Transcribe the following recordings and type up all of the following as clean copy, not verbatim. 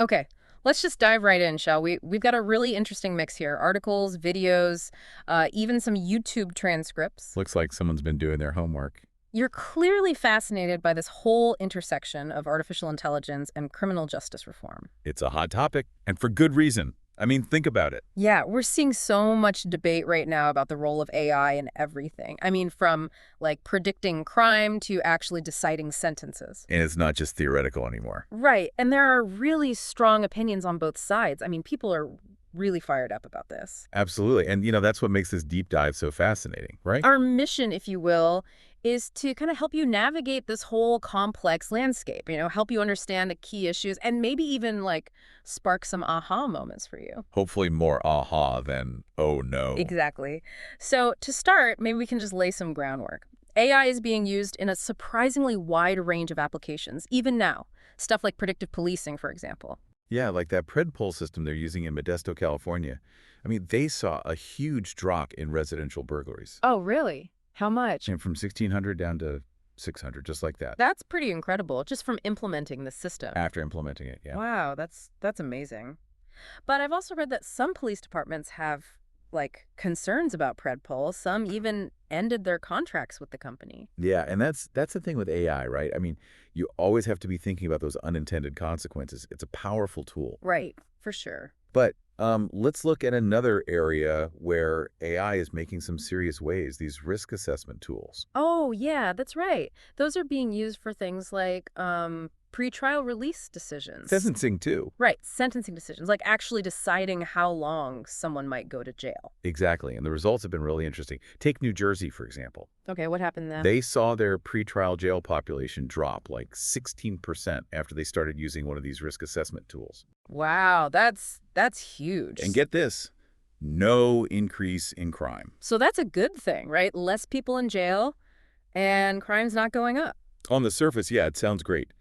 Okay, let's just dive right in, shall we? We've got a really interesting mix here. Articles, videos, even some YouTube transcripts. Looks like someone's been doing their homework. You're clearly fascinated by this whole intersection of artificial intelligence and criminal justice reform. It's a hot topic, and for good reason. I mean, think about it. Yeah, we're seeing so much debate right now about the role of AI in everything. I mean, from like predicting crime to actually deciding sentences. And it's not just theoretical anymore. Right, and there are really strong opinions on both sides. I mean, people are really fired up about this. Absolutely. And, that's what makes this deep dive so fascinating, right? Our mission, if you will, is to kind of help you navigate this whole complex landscape, help you understand the key issues and maybe even like spark some aha moments for you. Hopefully more aha than, oh no. Exactly. So to start, maybe we can just lay some groundwork. AI is being used in a surprisingly wide range of applications, even now. Stuff like predictive policing, for example. Yeah, like that predpol system they're using in Modesto, California. I mean, they saw a huge drop in residential burglaries. Oh, really? How much? And from 1,600 down to 600, just like that. That's pretty incredible, just from implementing the system. After implementing it, yeah. Wow, that's amazing. But I've also read that some police departments have like concerns about predpol. Some even ended their contracts with the company. Yeah, and that's the thing with AI, right? I mean, you always have to be thinking about those unintended consequences. It's a powerful tool. Right, for sure. But let's look at another area where AI is making some serious waves, these risk assessment tools. Oh, yeah, that's right. Those are being used for things like pretrial release decisions. Sentencing, too. Right, sentencing decisions, like actually deciding how long someone might go to jail. Exactly, and the results have been really interesting. Take New Jersey, for example. Okay, what happened then? They saw their pretrial jail population drop like 16% after they started using one of these risk assessment tools. Wow, that's huge. And get this, no increase in crime. So that's a good thing, right? Less people in jail and crime's not going up. On the surface, yeah, it sounds great.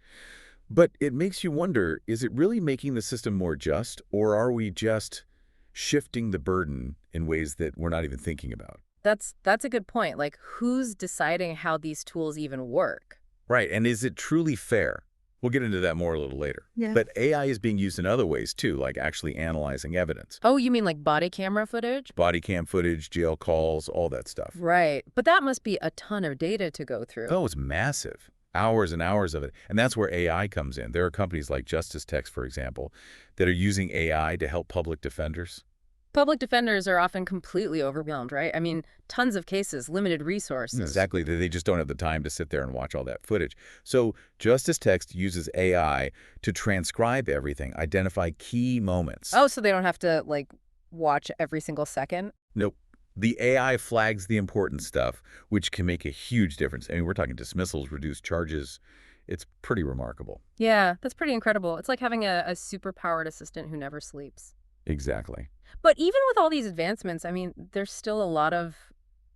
But it makes you wonder, is it really making the system more just, or are we just shifting the burden in ways that we're not even thinking about? That's a good point. Like, who's deciding how these tools even work? Right, and is it truly fair? We'll get into that more a little later. Yeah. But AI is being used in other ways, too, like actually analyzing evidence. Oh, you mean like body camera footage? Body cam footage, jail calls, all that stuff. Right. But that must be a ton of data to go through. Oh, it's massive. Hours and hours of it. And that's where AI comes in. There are companies like Justice Text, for example, that are using AI to help public defenders. Public defenders are often completely overwhelmed, right? I mean, tons of cases, limited resources. Exactly. They just don't have the time to sit there and watch all that footage. So Justice Text uses AI to transcribe everything, identify key moments. Oh, so they don't have to, like, watch every single second? Nope. The AI flags the important stuff, which can make a huge difference. I mean, we're talking dismissals, reduced charges. It's pretty remarkable. Yeah, that's pretty incredible. It's like having a super-powered assistant who never sleeps. Exactly. But even with all these advancements, I mean, there's still a lot of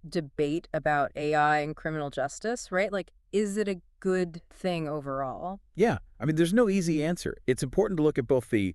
debate about AI and criminal justice, right? Like, is it a good thing overall? Yeah. I mean, there's no easy answer. It's important to look at both the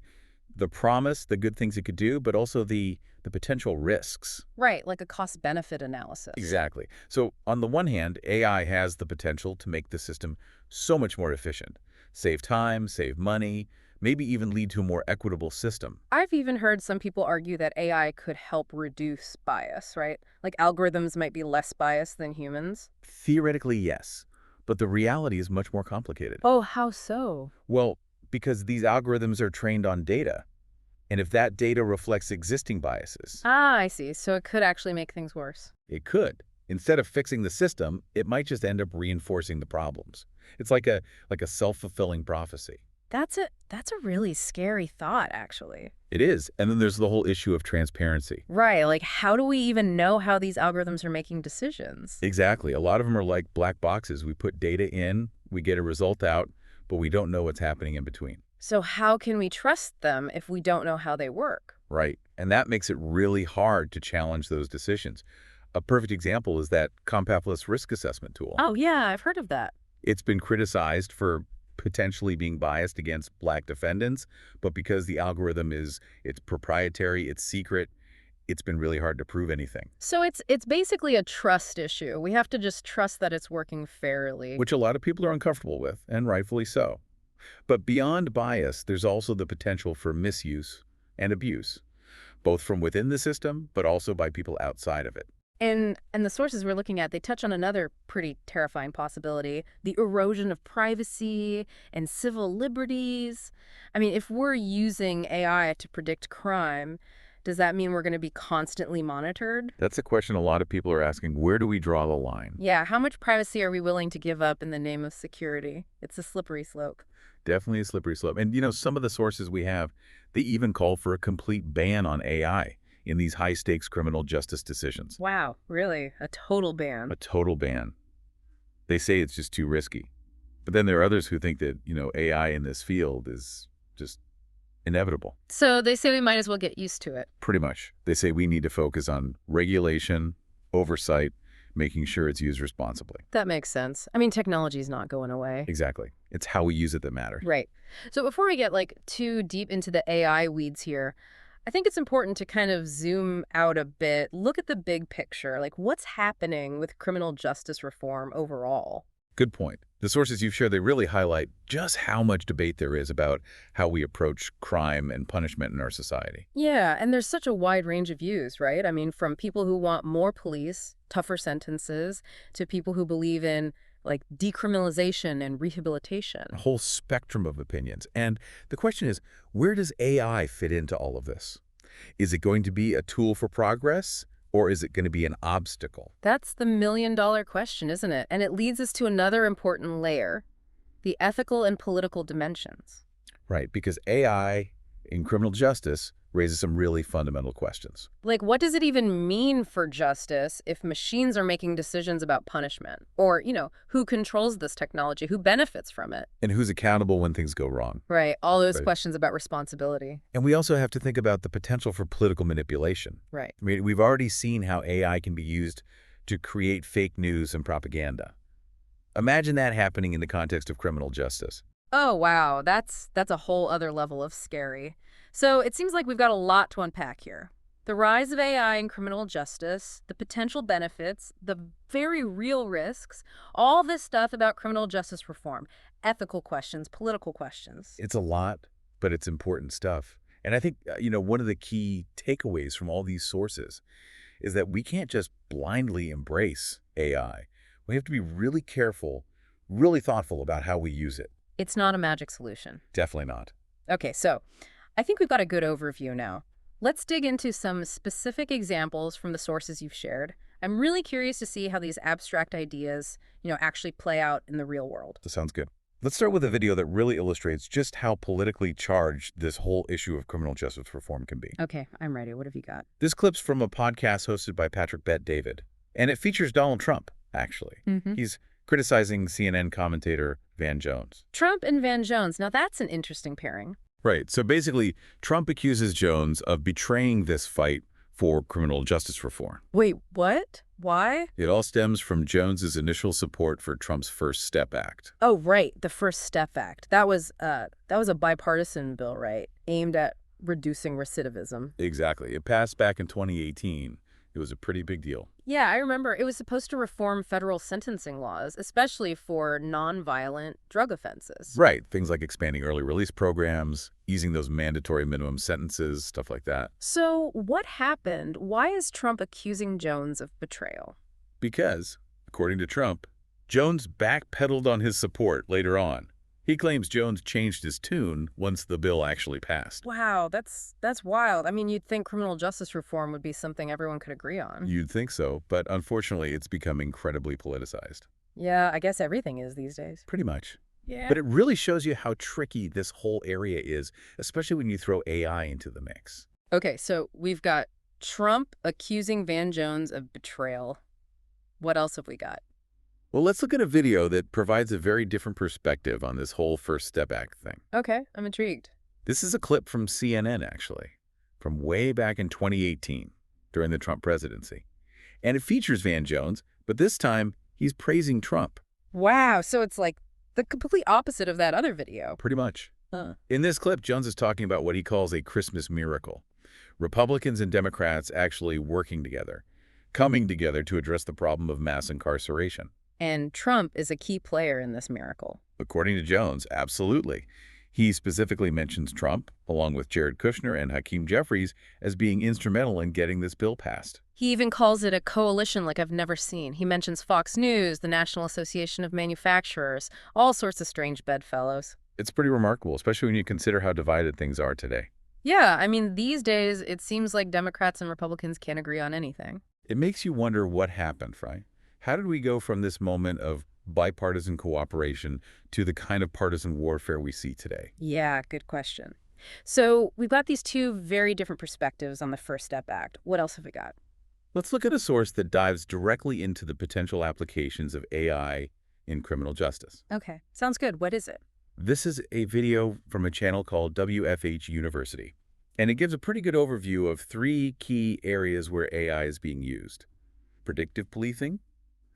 promise, the good things it could do, but also the potential risks. Right, like a cost-benefit analysis. Exactly. So on the one hand, AI has the potential to make the system so much more efficient, save time, save money, maybe even lead to a more equitable system. I've even heard some people argue that AI could help reduce bias, right? Like algorithms might be less biased than humans. Theoretically, yes, but the reality is much more complicated. Oh, how so? Well, because these algorithms are trained on data. And if that data reflects existing biases, Ah, I see. So it could actually make things worse. it could. Instead of fixing the system, it might just end up reinforcing the problems. It's like a self-fulfilling prophecy. That's a really scary thought, actually. It is. And then there's the whole issue of transparency. Right, like how do we even know how these algorithms are making decisions? Exactly. A lot of them are like black boxes. We put data in, we get a result out, but we don't know what's happening in between. So how can we trust them if we don't know how they work? Right. And that makes it really hard to challenge those decisions. A perfect example is that compactless risk assessment tool. Oh, yeah, I've heard of that. It's been criticized for potentially being biased against black defendants, but because the algorithm it's proprietary, it's secret, it's been really hard to prove anything. So it's basically a trust issue. We have to just trust that it's working fairly. Which a lot of people are uncomfortable with, and rightfully so. But beyond bias, there's also the potential for misuse and abuse, both from within the system, but also by people outside of it. And the sources we're looking at, they touch on another pretty terrifying possibility, the erosion of privacy and civil liberties. I mean, if we're using AI to predict crime, does that mean we're going to be constantly monitored? That's a question a lot of people are asking. Where do we draw the line? Yeah, how much privacy are we willing to give up in the name of security? It's a slippery slope. Definitely a slippery slope. And, some of the sources we have, they even call for a complete ban on AI in these high-stakes criminal justice decisions. Wow, really? A total ban. A total ban. They say it's just too risky. But then there are others who think that, AI in this field is just inevitable. So they say we might as well get used to it. Pretty much. They say we need to focus on regulation, oversight, making sure it's used responsibly. That makes sense. I mean, technology's not going away. Exactly. It's how we use it that matters. Right. So before we get too deep into the AI weeds here, I think it's important to kind of zoom out a bit, look at the big picture, what's happening with criminal justice reform overall. Good point. The sources you've shared, they really highlight just how much debate there is about how we approach crime and punishment in our society. Yeah, and there's such a wide range of views, right? I mean, from people who want more police, tougher sentences, to people who believe in decriminalization and rehabilitation. A whole spectrum of opinions. And the question is, where does AI fit into all of this? Is it going to be a tool for progress, or is it going to be an obstacle? That's the million-dollar question, isn't it? And it leads us to another important layer, the ethical and political dimensions. Right, because AI in criminal justice raises some really fundamental questions. What does it even mean for justice if machines are making decisions about punishment? Or, who controls this technology? Who benefits from it? And who's accountable when things go wrong? Right, all those Right. questions about responsibility. And we also have to think about the potential for political manipulation. Right. I mean, we've already seen how AI can be used to create fake news and propaganda. Imagine that happening in the context of criminal justice. Oh, wow, that's a whole other level of scary. So it seems like we've got a lot to unpack here. The rise of AI in criminal justice, the potential benefits, the very real risks, all this stuff about criminal justice reform, ethical questions, political questions. It's a lot, but it's important stuff. And I think, one of the key takeaways from all these sources is that we can't just blindly embrace AI. We have to be really careful, really thoughtful about how we use it. It's not a magic solution. Definitely not. Okay, so I think we've got a good overview now. Let's dig into some specific examples from the sources you've shared. I'm really curious to see how these abstract ideas, actually play out in the real world. That sounds good. Let's start with a video that really illustrates just how politically charged this whole issue of criminal justice reform can be. Okay, I'm ready. What have you got? This clip's from a podcast hosted by Patrick Bet-David, and it features Donald Trump, actually. He's criticizing CNN commentator Van Jones. Trump and Van Jones. Now that's an interesting pairing. Right. So basically, Trump accuses Jones of betraying this fight for criminal justice reform. Wait, what? Why? It all stems from Jones's initial support for Trump's First Step Act. Oh, right, the First Step Act. That was a bipartisan bill, right? Aimed at reducing recidivism. Exactly. It passed back in 2018. It was a pretty big deal. Yeah, I remember. It was supposed to reform federal sentencing laws, especially for nonviolent drug offenses. Right. Things like expanding early release programs, easing those mandatory minimum sentences, stuff like that. So what happened? Why is Trump accusing Jones of betrayal? Because, according to Trump, Jones backpedaled on his support later on. He claims Jones changed his tune once the bill actually passed. Wow, that's wild. I mean, you'd think criminal justice reform would be something everyone could agree on. You'd think so, but unfortunately, it's become incredibly politicized. Yeah, I guess everything is these days. Pretty much. Yeah. But it really shows you how tricky this whole area is, especially when you throw AI into the mix. Okay, so we've got Trump accusing Van Jones of betrayal. What else have we got? Well, let's look at a video that provides a very different perspective on this whole First Step Act thing. Okay, I'm intrigued. This is a clip from CNN, actually, from way back in 2018, during the Trump presidency. And it features Van Jones, but this time, he's praising Trump. Wow, so it's like the complete opposite of that other video. Pretty much. Huh. In this clip, Jones is talking about what he calls a Christmas miracle. Republicans and Democrats actually working together, coming together to address the problem of mass incarceration. And Trump is a key player in this miracle. According to Jones, absolutely. He specifically mentions Trump, along with Jared Kushner and Hakeem Jeffries, as being instrumental in getting this bill passed. He even calls it a coalition like I've never seen. He mentions Fox News, the National Association of Manufacturers, all sorts of strange bedfellows. It's pretty remarkable, especially when you consider how divided things are today. Yeah, I mean, these days, it seems like Democrats and Republicans can't agree on anything. It makes you wonder what happened, right? How did we go from this moment of bipartisan cooperation to the kind of partisan warfare we see today? Yeah, good question. So we've got these two very different perspectives on the First Step Act. What else have we got? Let's look at a source that dives directly into the potential applications of AI in criminal justice. Okay, sounds good. What is it? This is a video from a channel called WFH University, and it gives a pretty good overview of three key areas where AI is being used: predictive policing,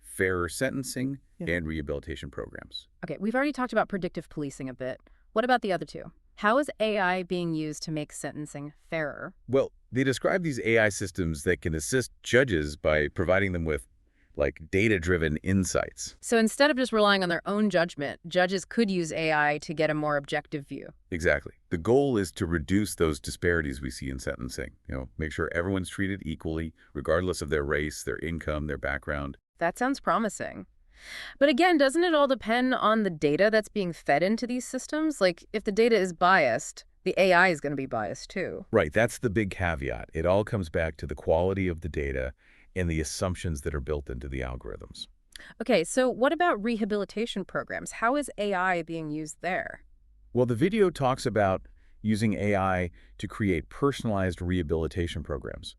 fairer sentencing, Yeah. and rehabilitation programs. Okay, we've already talked about predictive policing a bit. What about the other two? How is AI being used to make sentencing fairer? Well, they describe these AI systems that can assist judges by providing them with, like, data-driven insights. So instead of just relying on their own judgment, judges could use AI to get a more objective view. Exactly. The goal is to reduce those disparities we see in sentencing. Make sure everyone's treated equally, regardless of their race, their income, their background. That sounds promising. But again, doesn't it all depend on the data that's being fed into these systems? Like, if the data is biased, the AI is going to be biased too. Right, that's the big caveat. It all comes back to the quality of the data and the assumptions that are built into the algorithms. Okay, so what about rehabilitation programs? How is AI being used there? Well, the video talks about using AI to create personalized rehabilitation programs.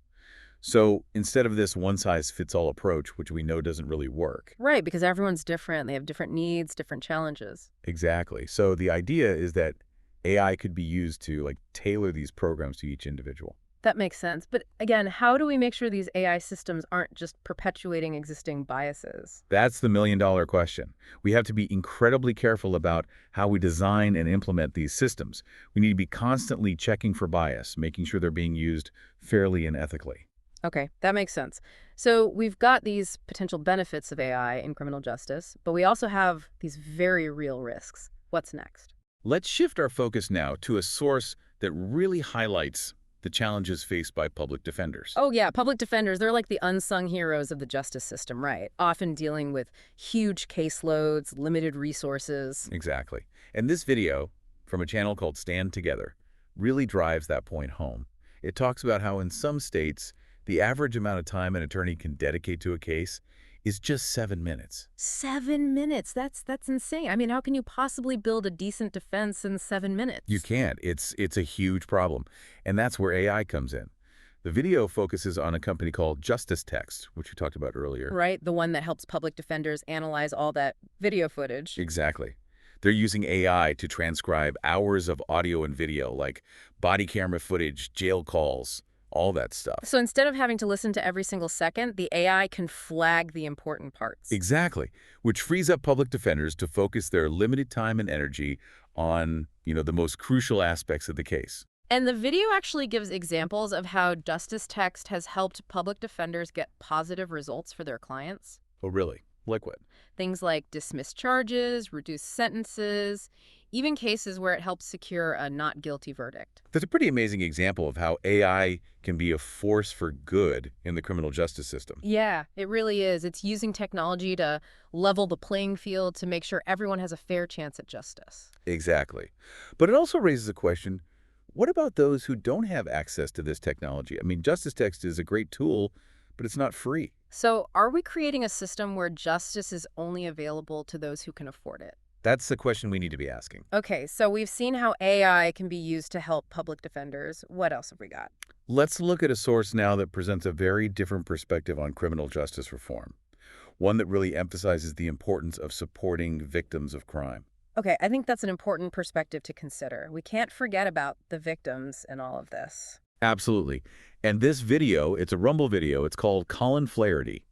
So instead of this one-size-fits-all approach, which we know doesn't really work. Right, because everyone's different. They have different needs, different challenges. Exactly. So the idea is that AI could be used to, like, tailor these programs to each individual. That makes sense. But again, how do we make sure these AI systems aren't just perpetuating existing biases? That's the million-dollar question. We have to be incredibly careful about how we design and implement these systems. We need to be constantly checking for bias, making sure they're being used fairly and ethically. Okay, that makes sense. So we've got these potential benefits of AI in criminal justice, but we also have these very real risks. What's next? Let's shift our focus now to a source that really highlights the challenges faced by public defenders. Oh yeah, public defenders, they're like the unsung heroes of the justice system, right? Often dealing with huge caseloads, limited resources. Exactly. And this video, from a channel called Stand Together, really drives that point home. It talks about how in some states, the average amount of time an attorney can dedicate to a case is just 7 minutes. 7 minutes, that's insane. I mean, how can you possibly build a decent defense in 7 minutes? You can't. It's a huge problem. And that's where AI comes in. The video focuses on a company called Justice Text, which we talked about earlier. Right, the one that helps public defenders analyze all that video footage. Exactly. They're using AI to transcribe hours of audio and video, like body camera footage, jail calls, all that stuff. So instead of having to listen to every single second, the AI can flag the important parts. Exactly, which frees up public defenders to focus their limited time and energy on, the most crucial aspects of the case. And the video actually gives examples of how Justice Text has helped public defenders get positive results for their clients. Oh, really? Like what? Things like dismissed charges, reduced sentences, even cases where it helps secure a not guilty verdict. That's a pretty amazing example of how AI can be a force for good in the criminal justice system. Yeah, it really is. It's using technology to level the playing field to make sure everyone has a fair chance at justice. Exactly. But it also raises a question, what about those who don't have access to this technology? I mean, Justice Text is a great tool, but it's not free. So are we creating a system where justice is only available to those who can afford it? That's the question we need to be asking. Okay, so we've seen how AI can be used to help public defenders. What else have we got? Let's look at a source now that presents a very different perspective on criminal justice reform, one that really emphasizes the importance of supporting victims of crime. Okay, I think that's an important perspective to consider. We can't forget about the victims in all of this. Absolutely. And this video, it's a Rumble video. It's called Colin Flaherty.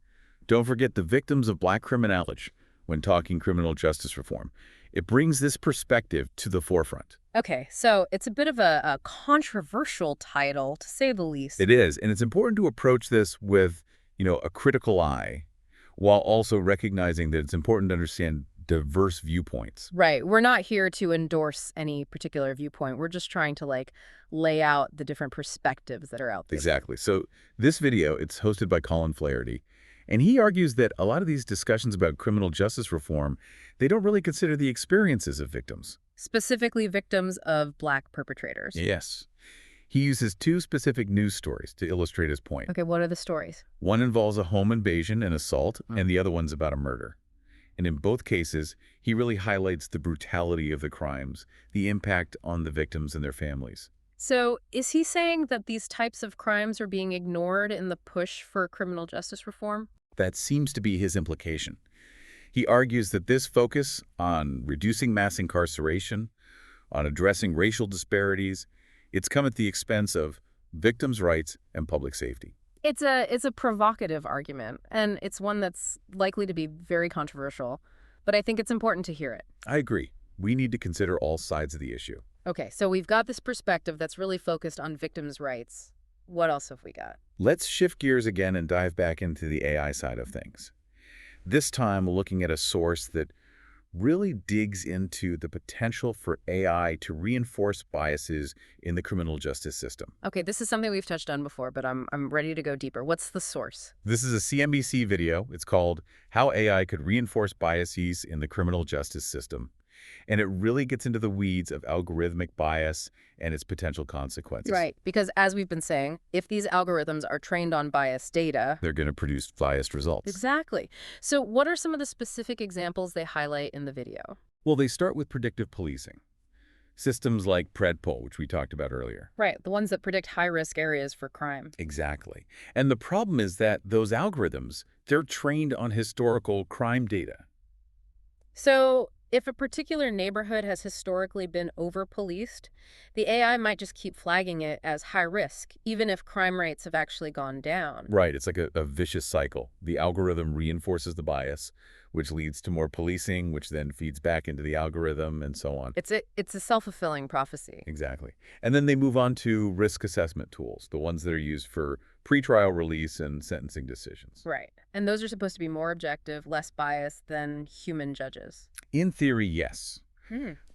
Don't forget the victims of black criminality when talking criminal justice reform. It brings this perspective to the forefront. Okay, so it's a bit of a controversial title, to say the least. It is, and it's important to approach this with, a critical eye, while also recognizing that it's important to understand diverse viewpoints. Right. We're not here to endorse any particular viewpoint. We're just trying to lay out the different perspectives that are out there. Exactly. So this video, it's hosted by Colin Flaherty, and he argues that a lot of these discussions about criminal justice reform, they don't really consider the experiences of victims. Specifically victims of Black perpetrators. Yes. He uses two specific news stories to illustrate his point. Okay, what are the stories? One involves a home invasion and assault, and the other one's about a murder. And in both cases, he really highlights the brutality of the crimes, the impact on the victims and their families. So is he saying that these types of crimes are being ignored in the push for criminal justice reform? That seems to be his implication. He argues that this focus on reducing mass incarceration, on addressing racial disparities, it's come at the expense of victims' rights and public safety. It's a provocative argument, and it's one that's likely to be very controversial, but I think it's important to hear it. I agree. We need to consider all sides of the issue. Okay, so we've got this perspective that's really focused on victims' rights. What else have we got? Let's shift gears again and dive back into the AI side of things. This time, looking at a source that really digs into the potential for AI to reinforce biases in the criminal justice system. Okay, this is something we've touched on before, but I'm ready to go deeper. What's the source? This is a CNBC video. It's called How AI Could Reinforce Biases in the Criminal Justice System. And it really gets into the weeds of algorithmic bias and its potential consequences. Right, because as we've been saying, if these algorithms are trained on biased data, They're going to produce biased results. exactly. So what are some of the specific examples they highlight in the video? Well, they start with predictive policing. Systems like PredPol, which we talked about earlier. Right, the ones that predict high-risk areas for crime. Exactly. And the problem is that those algorithms, they're trained on historical crime data. So if a particular neighborhood has historically been over-policed, the AI might just keep flagging it as high risk, even if crime rates have actually gone down. Right, it's like a vicious cycle. The algorithm reinforces the bias, which leads to more policing, which then feeds back into the algorithm, and so on. It's a self-fulfilling prophecy. Exactly. And then they move on to risk assessment tools, the ones that are used for pretrial release and sentencing decisions. Right. And those are supposed to be more objective, less biased than human judges. In theory, yes.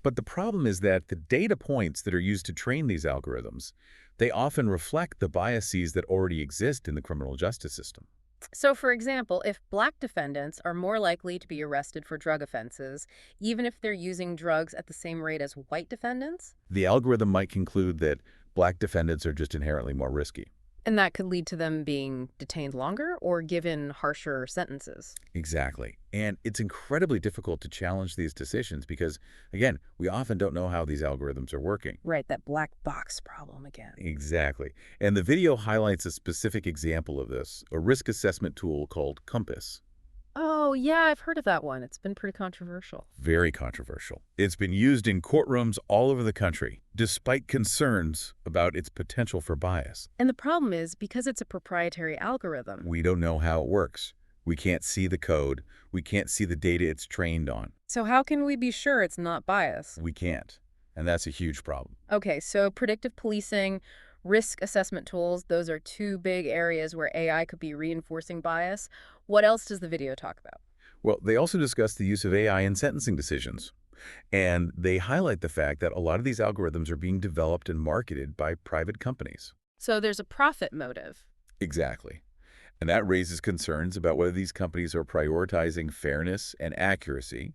But the problem is that the data points that are used to train these algorithms, they often reflect the biases that already exist in the criminal justice system. So, for example, if Black defendants are more likely to be arrested for drug offenses, even if they're using drugs at the same rate as white defendants, The algorithm might conclude that Black defendants are just inherently more risky. and that could lead to them being detained longer or given harsher sentences. Exactly. And it's incredibly difficult to challenge these decisions because, again, we often don't know how these algorithms are working. Right, that black box problem again. Exactly. And the video highlights a specific example of this, a risk assessment tool called Compass. Oh, yeah, I've heard of that one. It's been pretty controversial. Very controversial. It's been used in courtrooms all over the country, despite concerns about its potential for bias. And the problem is, because it's a proprietary algorithm. We don't know how it works. We can't see the code. We can't see the data it's trained on. So how can we be sure it's not biased? We can't. And that's a huge problem. Okay, so predictive policing, risk assessment tools, those are two big areas where AI could be reinforcing bias. What else does the video talk about? Well, they also discuss the use of AI in sentencing decisions. And they highlight the fact that a lot of these algorithms are being developed and marketed by private companies. So there's a profit motive. Exactly. And that raises concerns about whether these companies are prioritizing fairness and accuracy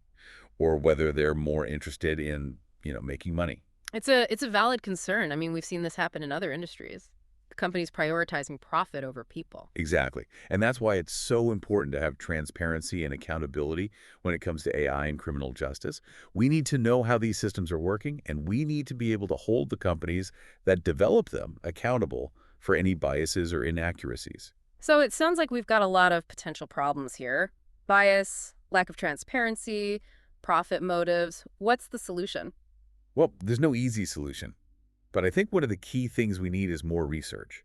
or whether they're more interested in, making money. It's a valid concern. I mean, we've seen this happen in other industries. The companies prioritizing profit over people. Exactly. And that's why it's so important to have transparency and accountability when it comes to AI and criminal justice. We need to know how these systems are working, and we need to be able to hold the companies that develop them accountable for any biases or inaccuracies. So it sounds like we've got a lot of potential problems here. Bias, lack of transparency, profit motives. What's the solution? Well, there's no easy solution. But I think one of the key things we need is more research.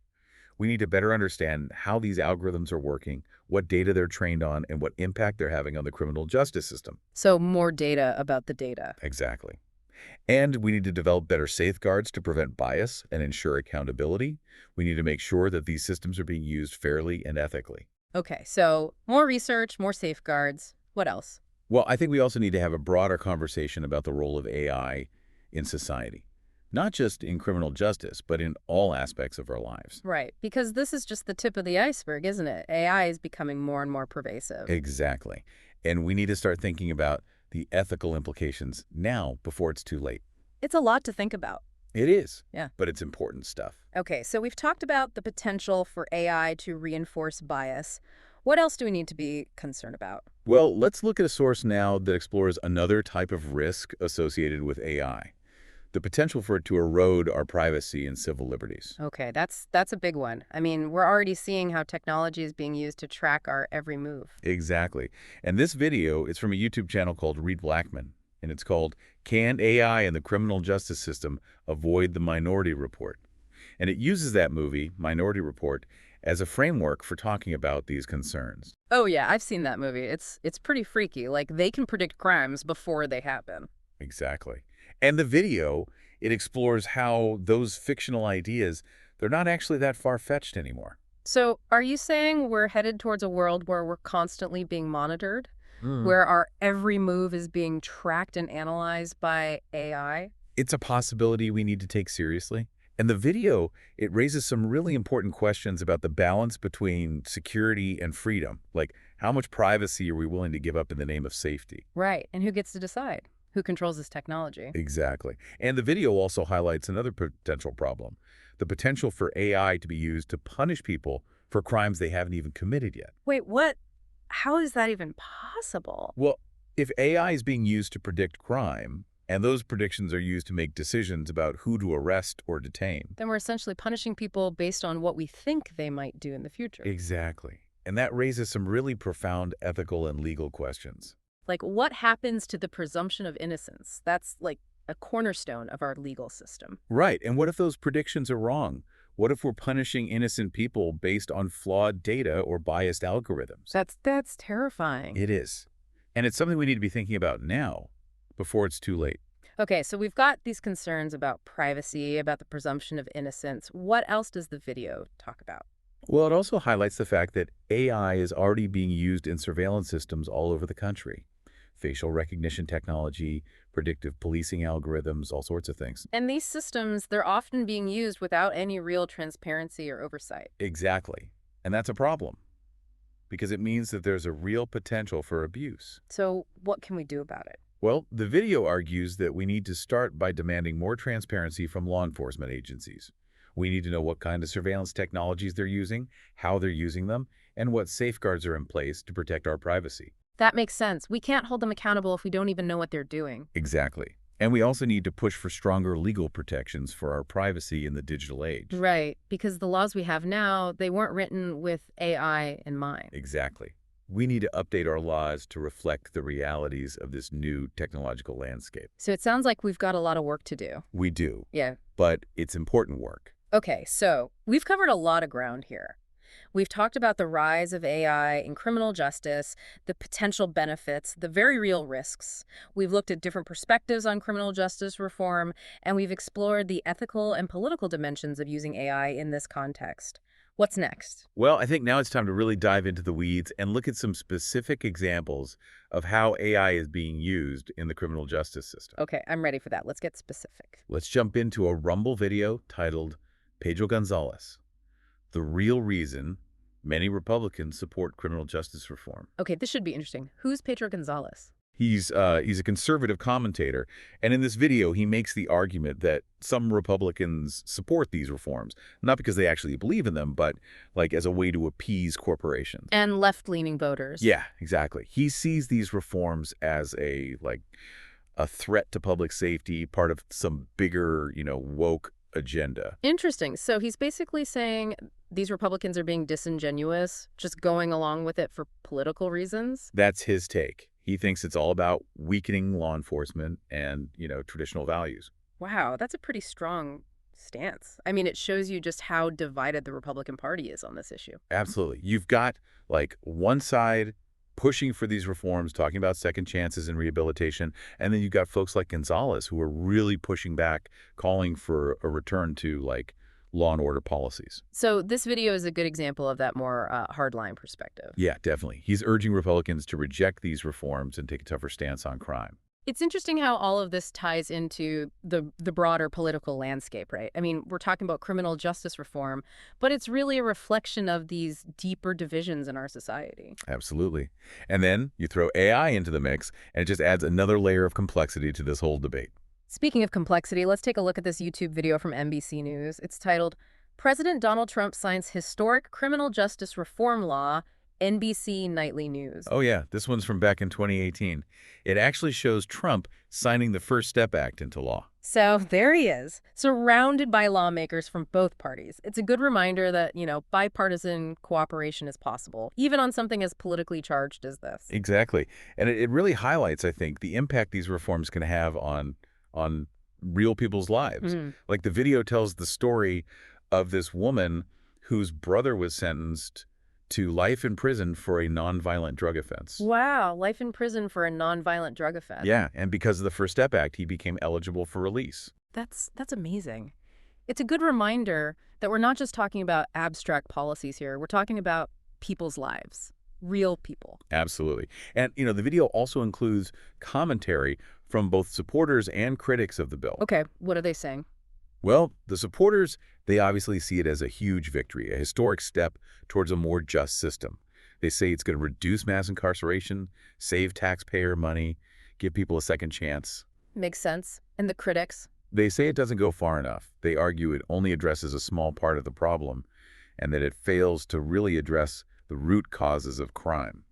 We need to better understand how these algorithms are working, what data they're trained on, and what impact they're having on the criminal justice system. So more data about the data. Exactly. And we need to develop better safeguards to prevent bias and ensure accountability. We need to make sure that these systems are being used fairly and ethically. Okay, so more research, more safeguards. What else? Well, I think we also need to have a broader conversation about the role of AI in society, not just in criminal justice, but in all aspects of our lives. Right, because this is just the tip of the iceberg, isn't it? AI is becoming more and more pervasive. Exactly. And we need to start thinking about the ethical implications now before it's too late. It's a lot to think about. It is, Yeah. but it's important stuff. Okay, so we've talked about the potential for AI to reinforce bias. What else do we need to be concerned about? Well, let's look at a source now that explores another type of risk associated with AI, the potential for it to erode our privacy and civil liberties. Okay, that's a big one. I mean, we're already seeing how technology is being used to track our every move. Exactly. And this video is from a YouTube channel called Reed Blackman, and it's called Can AI and the Criminal Justice System Avoid the Minority Report? And it uses that movie, Minority Report, as a framework for talking about these concerns. Oh yeah, I've seen that movie. It's pretty freaky. Like they can predict crimes before they happen. Exactly. And the video, it explores how those fictional ideas, they're not actually that far-fetched anymore. So, are you saying we're headed towards a world where we're constantly being monitored, Mm. where our every move is being tracked and analyzed by AI? It's a possibility we need to take seriously. And the video, it raises some really important questions about the balance between security and freedom. Like, how much privacy are we willing to give up in the name of safety? Right. And who gets to decide? Who controls this technology? Exactly. And the video also highlights another potential problem, the potential for AI to be used to punish people for crimes they haven't even committed yet. Wait, what? How is that even possible? Well, if AI is being used to predict crime, and those predictions are used to make decisions about who to arrest or detain. Then we're essentially punishing people based on what we think they might do in the future. Exactly. And that raises some really profound ethical and legal questions. Like, what happens to the presumption of innocence? That's like a cornerstone of our legal system. Right. And what if those predictions are wrong? What if we're punishing innocent people based on flawed data or biased algorithms? That's terrifying. It is. And it's something we need to be thinking about now, before it's too late. Okay, so we've got these concerns about privacy, about the presumption of innocence. What else does the video talk about? Well, it also highlights the fact that AI is already being used in surveillance systems all over the country. Facial recognition technology, predictive policing algorithms, all sorts of things. And these systems, they're often being used without any real transparency or oversight. Exactly. And that's a problem, because it means that there's a real potential for abuse. So what can we do about it? Well, the video argues that we need to start by demanding more transparency from law enforcement agencies. We need to know what kind of surveillance technologies they're using, how they're using them, and what safeguards are in place to protect our privacy. That makes sense. We can't hold them accountable if we don't even know what they're doing. Exactly. And we also need to push for stronger legal protections for our privacy in the digital age. Right, because the laws we have now, they weren't written with AI in mind. Exactly. We need to update our laws to reflect the realities of this new technological landscape. So it sounds like we've got a lot of work to do. We do, Yeah. but it's important work. Okay, so we've covered a lot of ground here. We've talked about the rise of AI in criminal justice, the potential benefits, the very real risks. We've looked at different perspectives on criminal justice reform, and we've explored the ethical and political dimensions of using AI in this context. What's next? Well, I think now it's time to really dive into the weeds and look at some specific examples of how AI is being used in the criminal justice system. Okay, I'm ready for that. Let's get specific. Let's jump into a Rumble video titled Pedro Gonzalez, The Real Reason Many Republicans Support Criminal Justice Reform. Okay, this should be interesting. Who's Pedro Gonzalez? He's a conservative commentator, and in this video, he makes the argument that some Republicans support these reforms, not because they actually believe in them, but like as a way to appease corporations. And left-leaning voters. Yeah, exactly. He sees these reforms as a threat to public safety, part of some bigger, woke agenda. Interesting. So he's basically saying these Republicans are being disingenuous, just going along with it for political reasons. That's his take. He thinks it's all about weakening law enforcement and, traditional values. Wow, that's a pretty strong stance. I mean, it shows you just how divided the Republican Party is on this issue. Absolutely. You've got, one side pushing for these reforms, talking about second chances and rehabilitation, and then you've got folks like Gonzalez who are really pushing back, calling for a return to, law and order policies. So this video is a good example of that more hardline perspective. Yeah, definitely. He's urging Republicans to reject these reforms and take a tougher stance on crime. It's interesting how all of this ties into the broader political landscape, right? I mean, we're talking about criminal justice reform, but it's really a reflection of these deeper divisions in our society. Absolutely. And then you throw AI into the mix, and it just adds another layer of complexity to this whole debate. Speaking of complexity, let's take a look at this YouTube video from NBC News. It's titled, President Donald Trump Signs Historic Criminal Justice Reform Law, NBC Nightly News. Oh yeah, this one's from back in 2018. It actually shows Trump signing the First Step Act into law. So there he is, surrounded by lawmakers from both parties. It's a good reminder that, bipartisan cooperation is possible, even on something as politically charged as this. Exactly. And it really highlights, I think, the impact these reforms can have on real people's lives. Like the video tells the story of this woman whose brother was sentenced to life in prison for a nonviolent drug offense. Wow, life in prison for a nonviolent drug offense. Yeah, and because of the First Step Act, he became eligible for release. That's amazing. It's a good reminder that we're not just talking about abstract policies here. We're talking about people's lives, real people. Absolutely. And, the video also includes commentary from both supporters and critics of the bill. Okay, what are they saying? Well, the supporters, they obviously see it as a huge victory, a historic step towards a more just system. They say it's going to reduce mass incarceration, save taxpayer money, give people a second chance. Makes sense. And the critics? They say it doesn't go far enough. They argue it only addresses a small part of the problem and that it fails to really address the root causes of crime,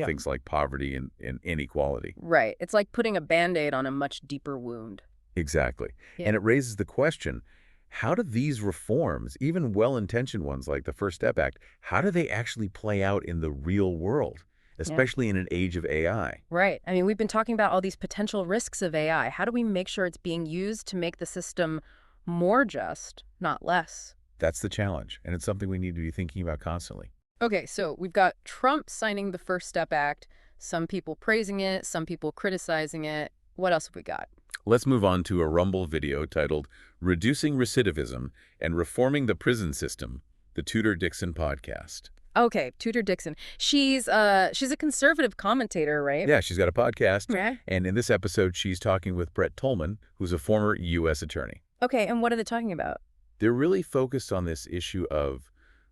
things like poverty and inequality. Right. It's like putting a Band-Aid on a much deeper wound. Exactly. Yeah. And it raises the question, how do these reforms, even well-intentioned ones like the First Step Act, how do they actually play out in the real world, especially in an age of AI? Right. I mean, we've been talking about all these potential risks of AI. How do we make sure it's being used to make the system more just, not less? That's the challenge, and it's something we need to be thinking about constantly. Okay, so we've got Trump signing the First Step Act, some people praising it, some people criticizing it. What else have we got? Let's move on to a Rumble video titled Reducing Recidivism and Reforming the Prison System, the Tudor Dixon podcast. Okay, Tudor Dixon. She's a conservative commentator, right? Yeah, she's got a podcast. Yeah. And in this episode, she's talking with Brett Tolman, who's a former U.S. attorney. Okay, and what are they talking about? They're really focused on this issue of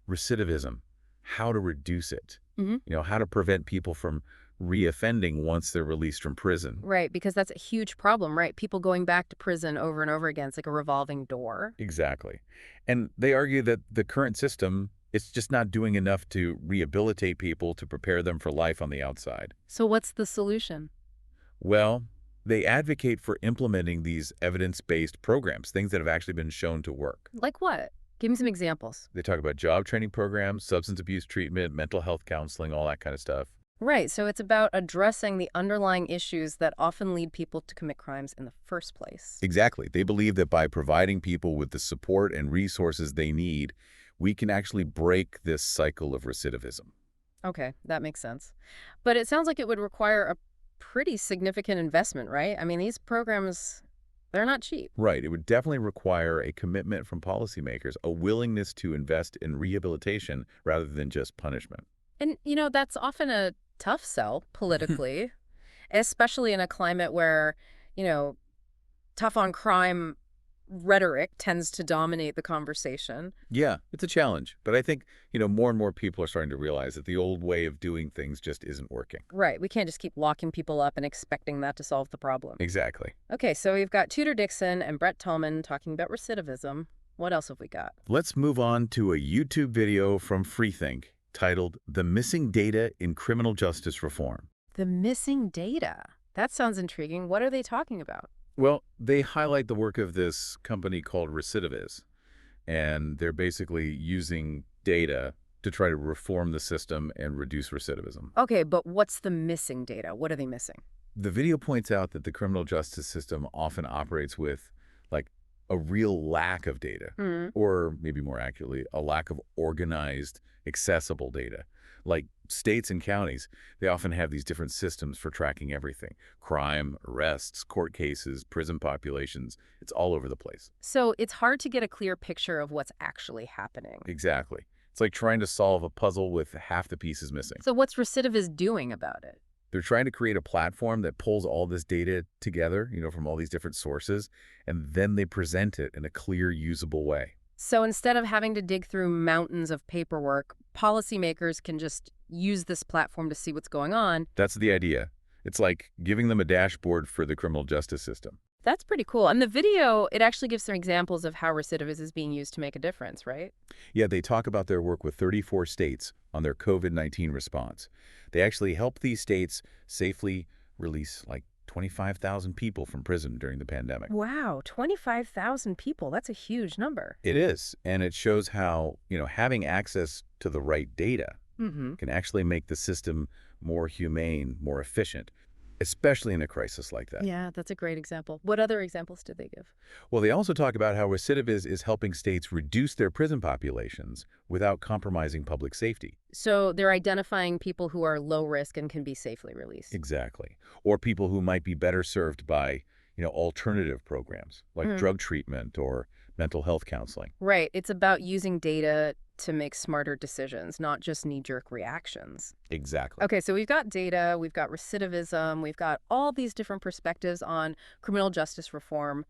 recidivism, how to reduce it, how to prevent people from reoffending once they're released from prison. Right, because that's a huge problem, right? People going back to prison over and over again. It's like a revolving door. Exactly. And they argue that the current system, it's just not doing enough to rehabilitate people to prepare them for life on the outside. So what's the solution? Well, they advocate for implementing these evidence-based programs, things that have actually been shown to work. Like what? Give me some examples. They talk about job training programs, substance abuse treatment, mental health counseling, all that kind of stuff. Right, so it's about addressing the underlying issues that often lead people to commit crimes in the first place. Exactly. They believe that by providing people with the support and resources they need, we can actually break this cycle of recidivism. Okay, that makes sense. But it sounds like it would require a pretty significant investment, right? I mean, these programs, they're not cheap. Right. It would definitely require a commitment from policymakers, a willingness to invest in rehabilitation rather than just punishment. And, that's often a tough sell politically, especially in a climate where, tough on crime rhetoric tends to dominate the conversation. Yeah, it's a challenge. But I think, more and more people are starting to realize that the old way of doing things just isn't working. Right. We can't just keep locking people up and expecting that to solve the problem. Exactly. Okay, so we've got Tudor Dixon and Brett Tolman talking about recidivism. What else have we got? Let's move on to a YouTube video from Freethink titled The Missing Data in Criminal Justice Reform. The missing data. That sounds intriguing. What are they talking about? Well, they highlight the work of this company called Recidiviz, and they're basically using data to try to reform the system and reduce recidivism. Okay, but what's the missing data? What are they missing? The video points out that the criminal justice system often operates with, a real lack of data, Hmm. or maybe more accurately, a lack of organized, accessible data. Like states and counties, they often have these different systems for tracking everything. Crime, arrests, court cases, prison populations. It's all over the place. So it's hard to get a clear picture of what's actually happening. Exactly. It's like trying to solve a puzzle with half the pieces missing. So what's Recidiviz doing about it? They're trying to create a platform that pulls all this data together, from all these different sources, and then they present it in a clear, usable way. So instead of having to dig through mountains of paperwork, policymakers can just use this platform to see what's going on. That's the idea. It's like giving them a dashboard for the criminal justice system. That's pretty cool. And the video, it actually gives some examples of how Recidiviz is being used to make a difference, right? Yeah, they talk about their work with 34 states on their COVID-19 response. They actually help these states safely release like 25,000 people from prison during the pandemic. Wow, 25,000 people. That's a huge number. It is, and it shows how, having access to the right data Mm-hmm. can actually make the system more humane, more efficient, especially in a crisis like that. Yeah, that's a great example. What other examples did they give? Well, they also talk about how Recidiviz is helping states reduce their prison populations without compromising public safety. So they're identifying people who are low risk and can be safely released. Exactly. Or people who might be better served by, alternative programs like Mm. drug treatment or mental health counseling. Right. It's about using data to make smarter decisions, not just knee-jerk reactions. Exactly. Okay, so we've got data, we've got recidivism, we've got all these different perspectives on criminal justice reform.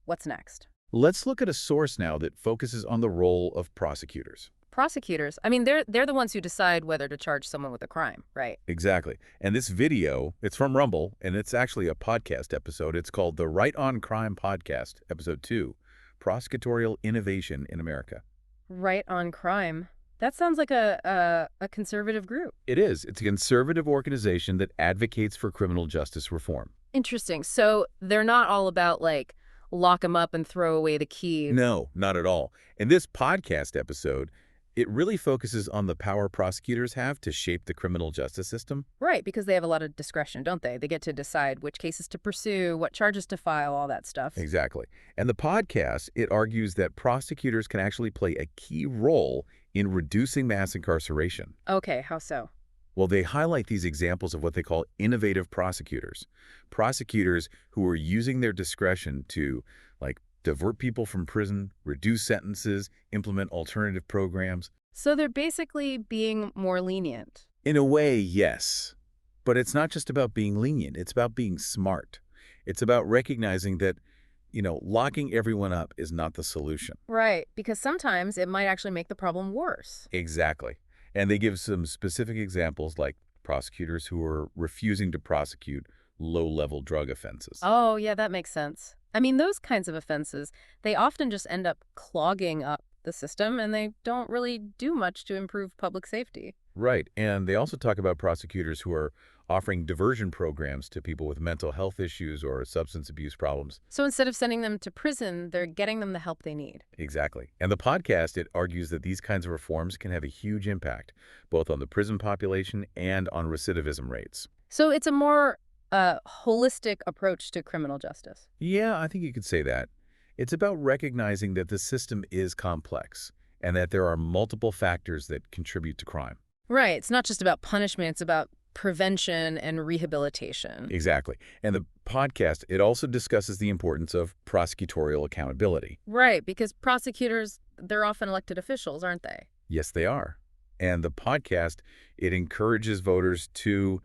What's next? Let's look at a source now that focuses on the role of prosecutors. Prosecutors, I mean, they're the ones who decide whether to charge someone with a crime, right? Exactly. And this video, it's from Rumble, and it's actually a podcast episode. It's called the Right on Crime Podcast, Episode 2, Prosecutorial Innovation in America. Right on crime. That sounds like a conservative group. It is. It's a conservative organization that advocates for criminal justice reform. Interesting. So they're not all about, like, lock them up and throw away the keys. No, not at all. In this podcast episode, it really focuses on the power prosecutors have to shape the criminal justice system. Right, because they have a lot of discretion, don't they? They get to decide which cases to pursue, what charges to file, all that stuff. Exactly. And the podcast, it argues that prosecutors can actually play a key role in reducing mass incarceration. Okay, how so? Well, they highlight these examples of what they call innovative prosecutors. Prosecutors who are using their discretion to, like, divert people from prison, reduce sentences, implement alternative programs. So they're basically being more lenient. In a way, yes. But it's not just about being lenient. It's about being smart. It's about recognizing that, locking everyone up is not the solution. Right, because sometimes it might actually make the problem worse. Exactly. And they give some specific examples like prosecutors who are refusing to prosecute low-level drug offenses. Oh, yeah, that makes sense. I mean, those kinds of offenses, they often just end up clogging up the system, and they don't really do much to improve public safety. Right. And they also talk about prosecutors who are offering diversion programs to people with mental health issues or substance abuse problems. So instead of sending them to prison, they're getting them the help they need. Exactly. And the podcast, it argues that these kinds of reforms can have a huge impact, both on the prison population and on recidivism rates. So it's a more holistic approach to criminal justice. Yeah, I think you could say that. It's about recognizing that the system is complex and that there are multiple factors that contribute to crime. Right. It's not just about punishment. It's about prevention and rehabilitation. Exactly. And the podcast, it also discusses the importance of prosecutorial accountability. Right, because prosecutors, they're often elected officials, aren't they? Yes, they are. And the podcast, it encourages voters to,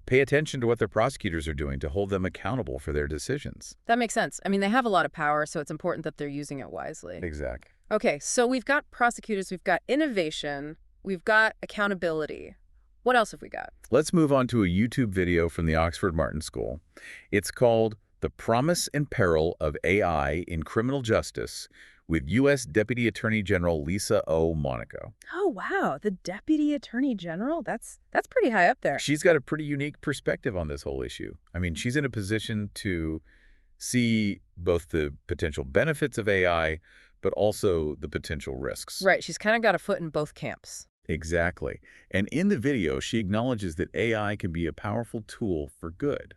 pay attention to what their prosecutors are doing to hold them accountable for their decisions. That makes sense. I mean, they have a lot of power, so it's important that they're using it wisely. Exactly. Okay, so we've got prosecutors, we've got innovation, we've got accountability. What else have we got? Let's move on to a YouTube video from the Oxford Martin School. It's called The Promise and Peril of AI in Criminal Justice with U.S. Deputy Attorney General Lisa O. Monaco. Oh, wow. The Deputy Attorney General? That's pretty high up there. She's got a pretty unique perspective on this whole issue. I mean, she's in a position to see both the potential benefits of AI, but also the potential risks. Right. She's kind of got a foot in both camps. Exactly. And in the video, she acknowledges that AI can be a powerful tool for good.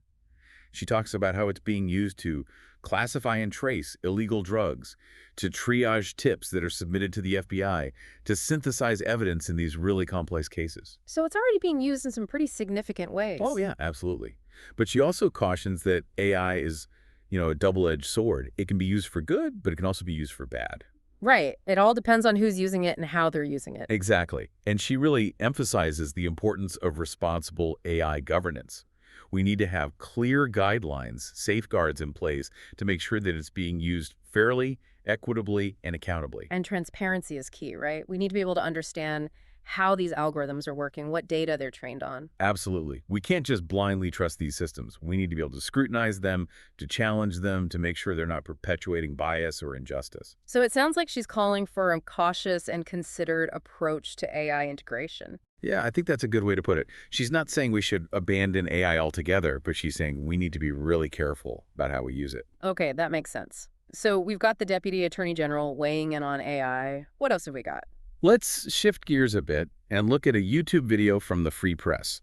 She talks about how it's being used to classify and trace illegal drugs, to triage tips that are submitted to the FBI, to synthesize evidence in these really complex cases. So it's already being used in some pretty significant Oh, ways. yeah, absolutely. But she also cautions that AI is, a double-edged sword. It can be used for good, but it can also be used for bad. Right. It all depends on who's using it and how they're using it. Exactly. And she really emphasizes the importance of responsible AI governance. We need to have clear guidelines, safeguards in place to make sure that it's being used fairly, equitably, and accountably. And transparency is key, right? We need to be able to understand how these algorithms are working, what data they're trained on. Absolutely. We can't just blindly trust these systems. We need to be able to scrutinize them, to challenge them, to make sure they're not perpetuating bias or injustice. So it sounds like she's calling for a cautious and considered approach to AI integration. Yeah, I think that's a good way to put it. She's not saying we should abandon AI altogether, but she's saying we need to be really careful about how we use it. Okay, that makes sense. So we've got the Deputy Attorney General weighing in on AI. What else have we got? Let's shift gears a bit and look at a YouTube video from the Free Press.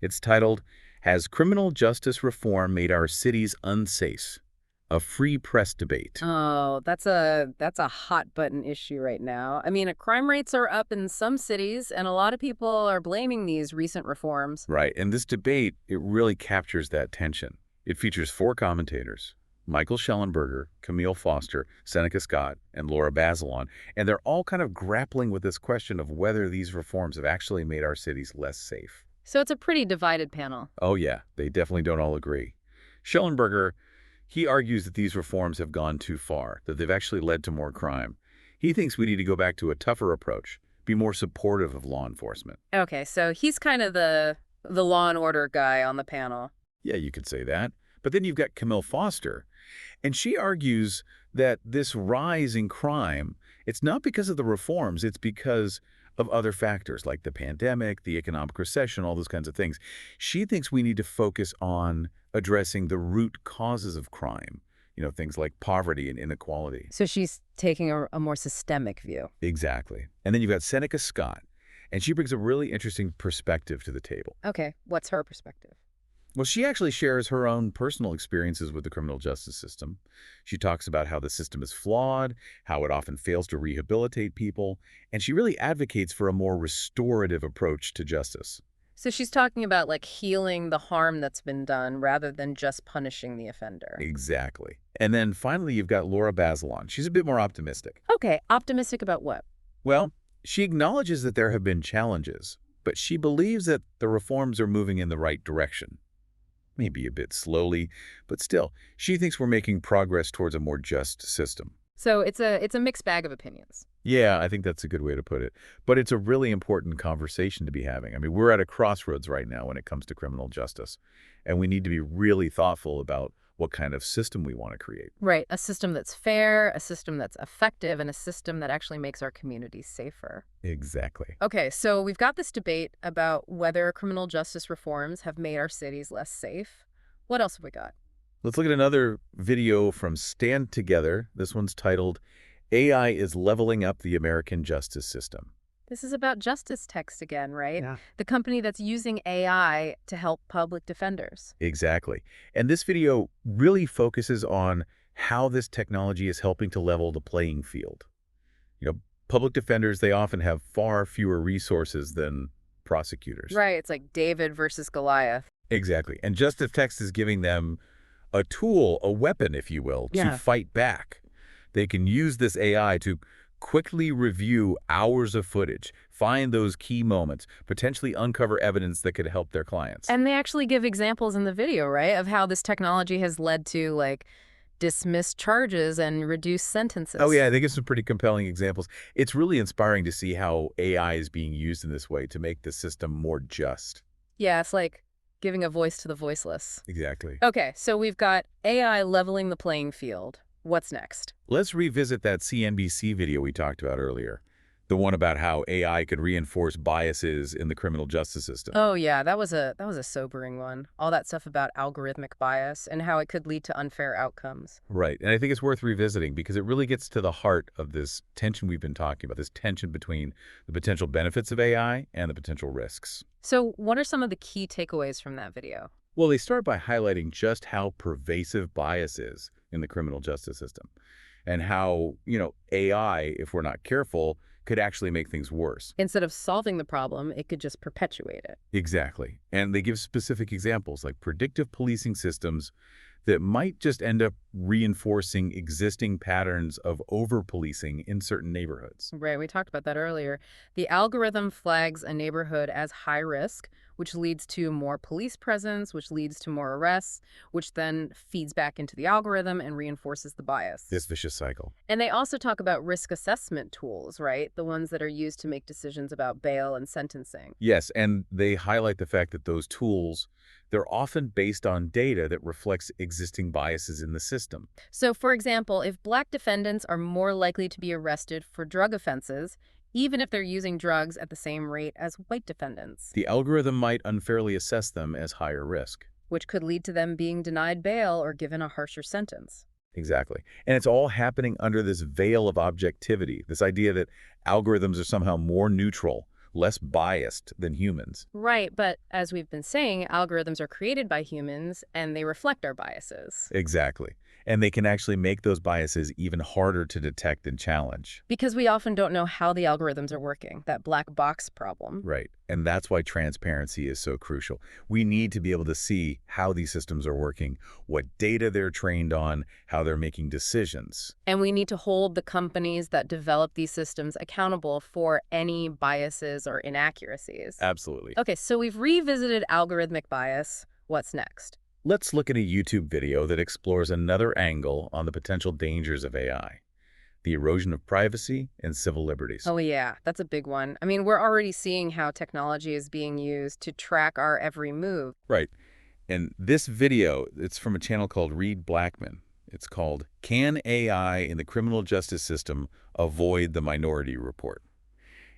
It's titled, "Has Criminal Justice Reform Made Our Cities Unsafe? A Free Press Debate." Oh, that's a hot button issue right now. I mean, crime rates are up in some cities, and a lot of people are blaming these recent reforms. Right, and this debate, it really captures that tension. It features four commentators: Michael Schellenberger, Camille Foster, Seneca Scott, and Laura Bazelon, and they're all kind of grappling with this question of whether these reforms have actually made our cities less safe. So it's a pretty divided panel. Oh yeah, they definitely don't all agree. Schellenberger, he argues that these reforms have gone too far, that they've actually led to more crime. He thinks we need to go back to a tougher approach, be more supportive of law enforcement. Okay, so he's kind of the law and order guy on the panel. Yeah, you could say that. But then you've got Camille Foster, and she argues that this rise in crime, it's not because of the reforms, it's because of other factors like the pandemic, the economic recession, all those kinds of things. She thinks we need to focus on addressing the root causes of crime, things like poverty and inequality. So she's taking a more systemic view. Exactly. And then you've got Seneca Scott, and she brings a really interesting perspective to the table. Okay, what's her perspective? Well, she actually shares her own personal experiences with the criminal justice system. She talks about how the system is flawed, how it often fails to rehabilitate people, and she really advocates for a more restorative approach to justice. So she's talking about like healing the harm that's been done rather than just punishing the offender. Exactly. And then finally, you've got Laura Bazelon. She's a bit more optimistic. Okay, optimistic about what? Well, she acknowledges that there have been challenges, but she believes that the reforms are moving in the right direction. Maybe a bit slowly, but still, she thinks we're making progress towards a more just system. So it's a mixed bag of opinions. Yeah, I think that's a good way to put it. But it's a really important conversation to be having. I mean, we're at a crossroads right now when it comes to criminal justice, and we need to be really thoughtful about what kind of system we want to create. Right, a system that's fair, a system that's effective, and a system that actually makes our communities safer. Exactly. Okay, so we've got this debate about whether criminal justice reforms have made our cities less safe. What else have we got? Let's look at another video from Stand Together. This one's titled, "AI is Leveling Up the American Justice System." This is about Justice Text again, right? Yeah. The company that's using AI to help public defenders. Exactly. And this video really focuses on how this technology is helping to level the playing field. Public defenders, they often have far fewer resources than prosecutors. Right, it's like David versus Goliath. Exactly. And Justice Text is giving them a tool, a weapon, if you will, to Yeah. fight back. They can use this AI to quickly review hours of footage, find those key moments, potentially uncover evidence that could help their clients. And they actually give examples in the video, right, of how this technology has led to, like, dismissed charges and reduced sentences. Oh, yeah, they give some pretty compelling examples. It's really inspiring to see how AI is being used in this way to make the system more just. Yeah, it's like giving a voice to the voiceless. Exactly. Okay, so we've got AI leveling the playing field. What's next? Let's revisit that CNBC video we talked about earlier, the one about how AI could reinforce biases in the criminal justice system. Oh yeah, that was a sobering one. All that stuff about algorithmic bias and how it could lead to unfair outcomes. Right, and I think it's worth revisiting because it really gets to the heart of this tension we've been talking about, this tension between the potential benefits of AI and the potential risks. So what are some of the key takeaways from that video? Well, they start by highlighting just how pervasive bias is, in the criminal justice system, and how, AI, if we're not careful, could actually make things worse. Instead of solving the problem, it could just perpetuate it. Exactly. And they give specific examples like predictive policing systems that might just end up reinforcing existing patterns of over-policing in certain neighborhoods. Right, we talked about that earlier. The algorithm flags a neighborhood as high risk, which leads to more police presence, which leads to more arrests, which then feeds back into the algorithm and reinforces the bias. This vicious cycle. And they also talk about risk assessment tools, right? The ones that are used to make decisions about bail and sentencing. Yes, and they highlight the fact that those tools, they're often based on data that reflects existing biases in the system. So, for example, if black defendants are more likely to be arrested for drug offenses, even if they're using drugs at the same rate as white defendants, The algorithm might unfairly assess them as higher risk. which could lead to them being denied bail or given a harsher sentence. Exactly. And it's all happening under this veil of objectivity, this idea that algorithms are somehow more neutral, less biased than humans. Right, but as we've been saying, algorithms are created by humans and they reflect our biases. Exactly. And they can actually make those biases even harder to detect and challenge. Because we often don't know how the algorithms are working, that black box problem. Right. And that's why transparency is so crucial. We need to be able to see how these systems are working, what data they're trained on, how they're making decisions. And we need to hold the companies that develop these systems accountable for any biases or inaccuracies. Absolutely. Okay, so we've revisited algorithmic bias. What's next? Let's look at a YouTube video that explores another angle on the potential dangers of AI, the erosion of privacy and civil liberties. Oh, yeah, that's a big one. I mean, we're already seeing how technology is being used to track our every move. Right. And this video, it's from a channel called Reed Blackman. It's called Can AI in the Criminal Justice System Avoid the Minority Report?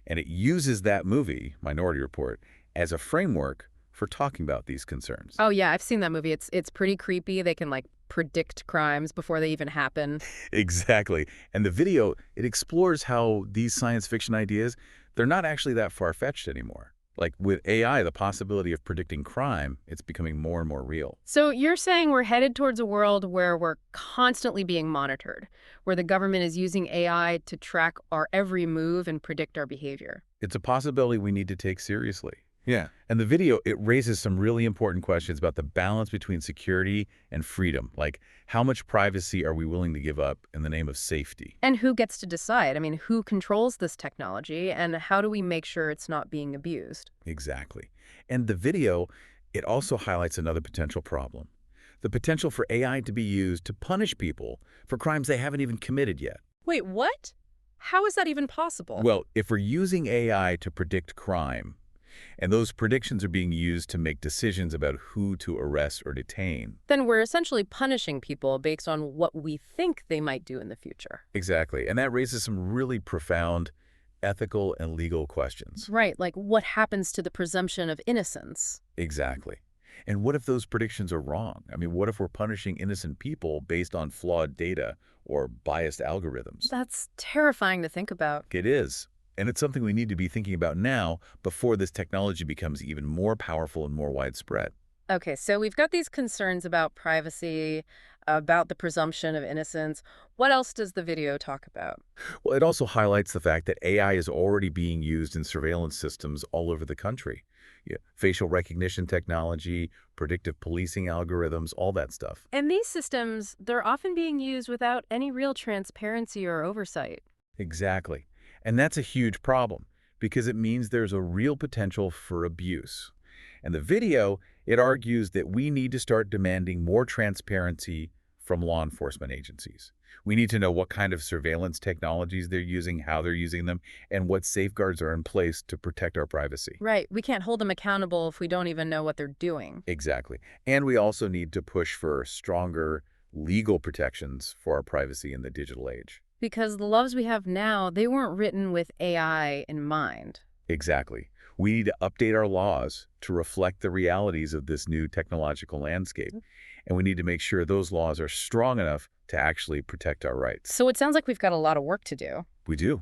And it uses that movie, Minority Report, as a framework for talking about these concerns. Oh, yeah, I've seen that movie. It's pretty creepy. They can, like, predict crimes before they even happen. Exactly. And the video, it explores how these science fiction ideas, they're not actually that far-fetched anymore. Like with AI, the possibility of predicting crime, it's becoming more and more real. So you're saying we're headed towards a world where we're constantly being monitored, where the government is using AI to track our every move and predict our behavior. It's a possibility we need to take seriously. Yeah. And the video, it raises some really important questions about the balance between security and freedom. Like, how much privacy are we willing to give up in the name of safety? And who gets to decide? I mean, who controls this technology, and how do we make sure it's not being abused? Exactly. And the video, it also highlights another potential problem. The potential for AI to be used to punish people for crimes they haven't even committed yet. Wait, what? How is that even possible? Well, if we're using AI to predict crime, and those predictions are being used to make decisions about who to arrest or detain. Then we're essentially punishing people based on what we think they might do in the future. Exactly. And that raises some really profound ethical and legal questions. Right, like what happens to the presumption of innocence? Exactly. And what if those predictions are wrong? I mean, what if we're punishing innocent people based on flawed data or biased algorithms? That's terrifying to think about. It is. And it's something we need to be thinking about now before this technology becomes even more powerful and more widespread. Okay, so we've got these concerns about privacy, about the presumption of innocence. What else does the video talk about? Well, it also highlights the fact that AI is already being used in surveillance systems all over the country. Yeah, facial recognition technology, predictive policing algorithms, all that stuff. And these systems, they're often being used without any real transparency or oversight. Exactly. And that's a huge problem because it means there's a real potential for abuse. And the video, it argues that we need to start demanding more transparency from law enforcement agencies. We need to know what kind of surveillance technologies they're using, how they're using them, and what safeguards are in place to protect our privacy. Right, we can't hold them accountable if we don't even know what they're doing. Exactly. And we also need to push for stronger legal protections for our privacy in the digital age. Because the laws we have now, they weren't written with AI in mind. Exactly. We need to update our laws to reflect the realities of this new technological landscape. And we need to make sure those laws are strong enough to actually protect our rights. So it sounds like we've got a lot of work to do. We do.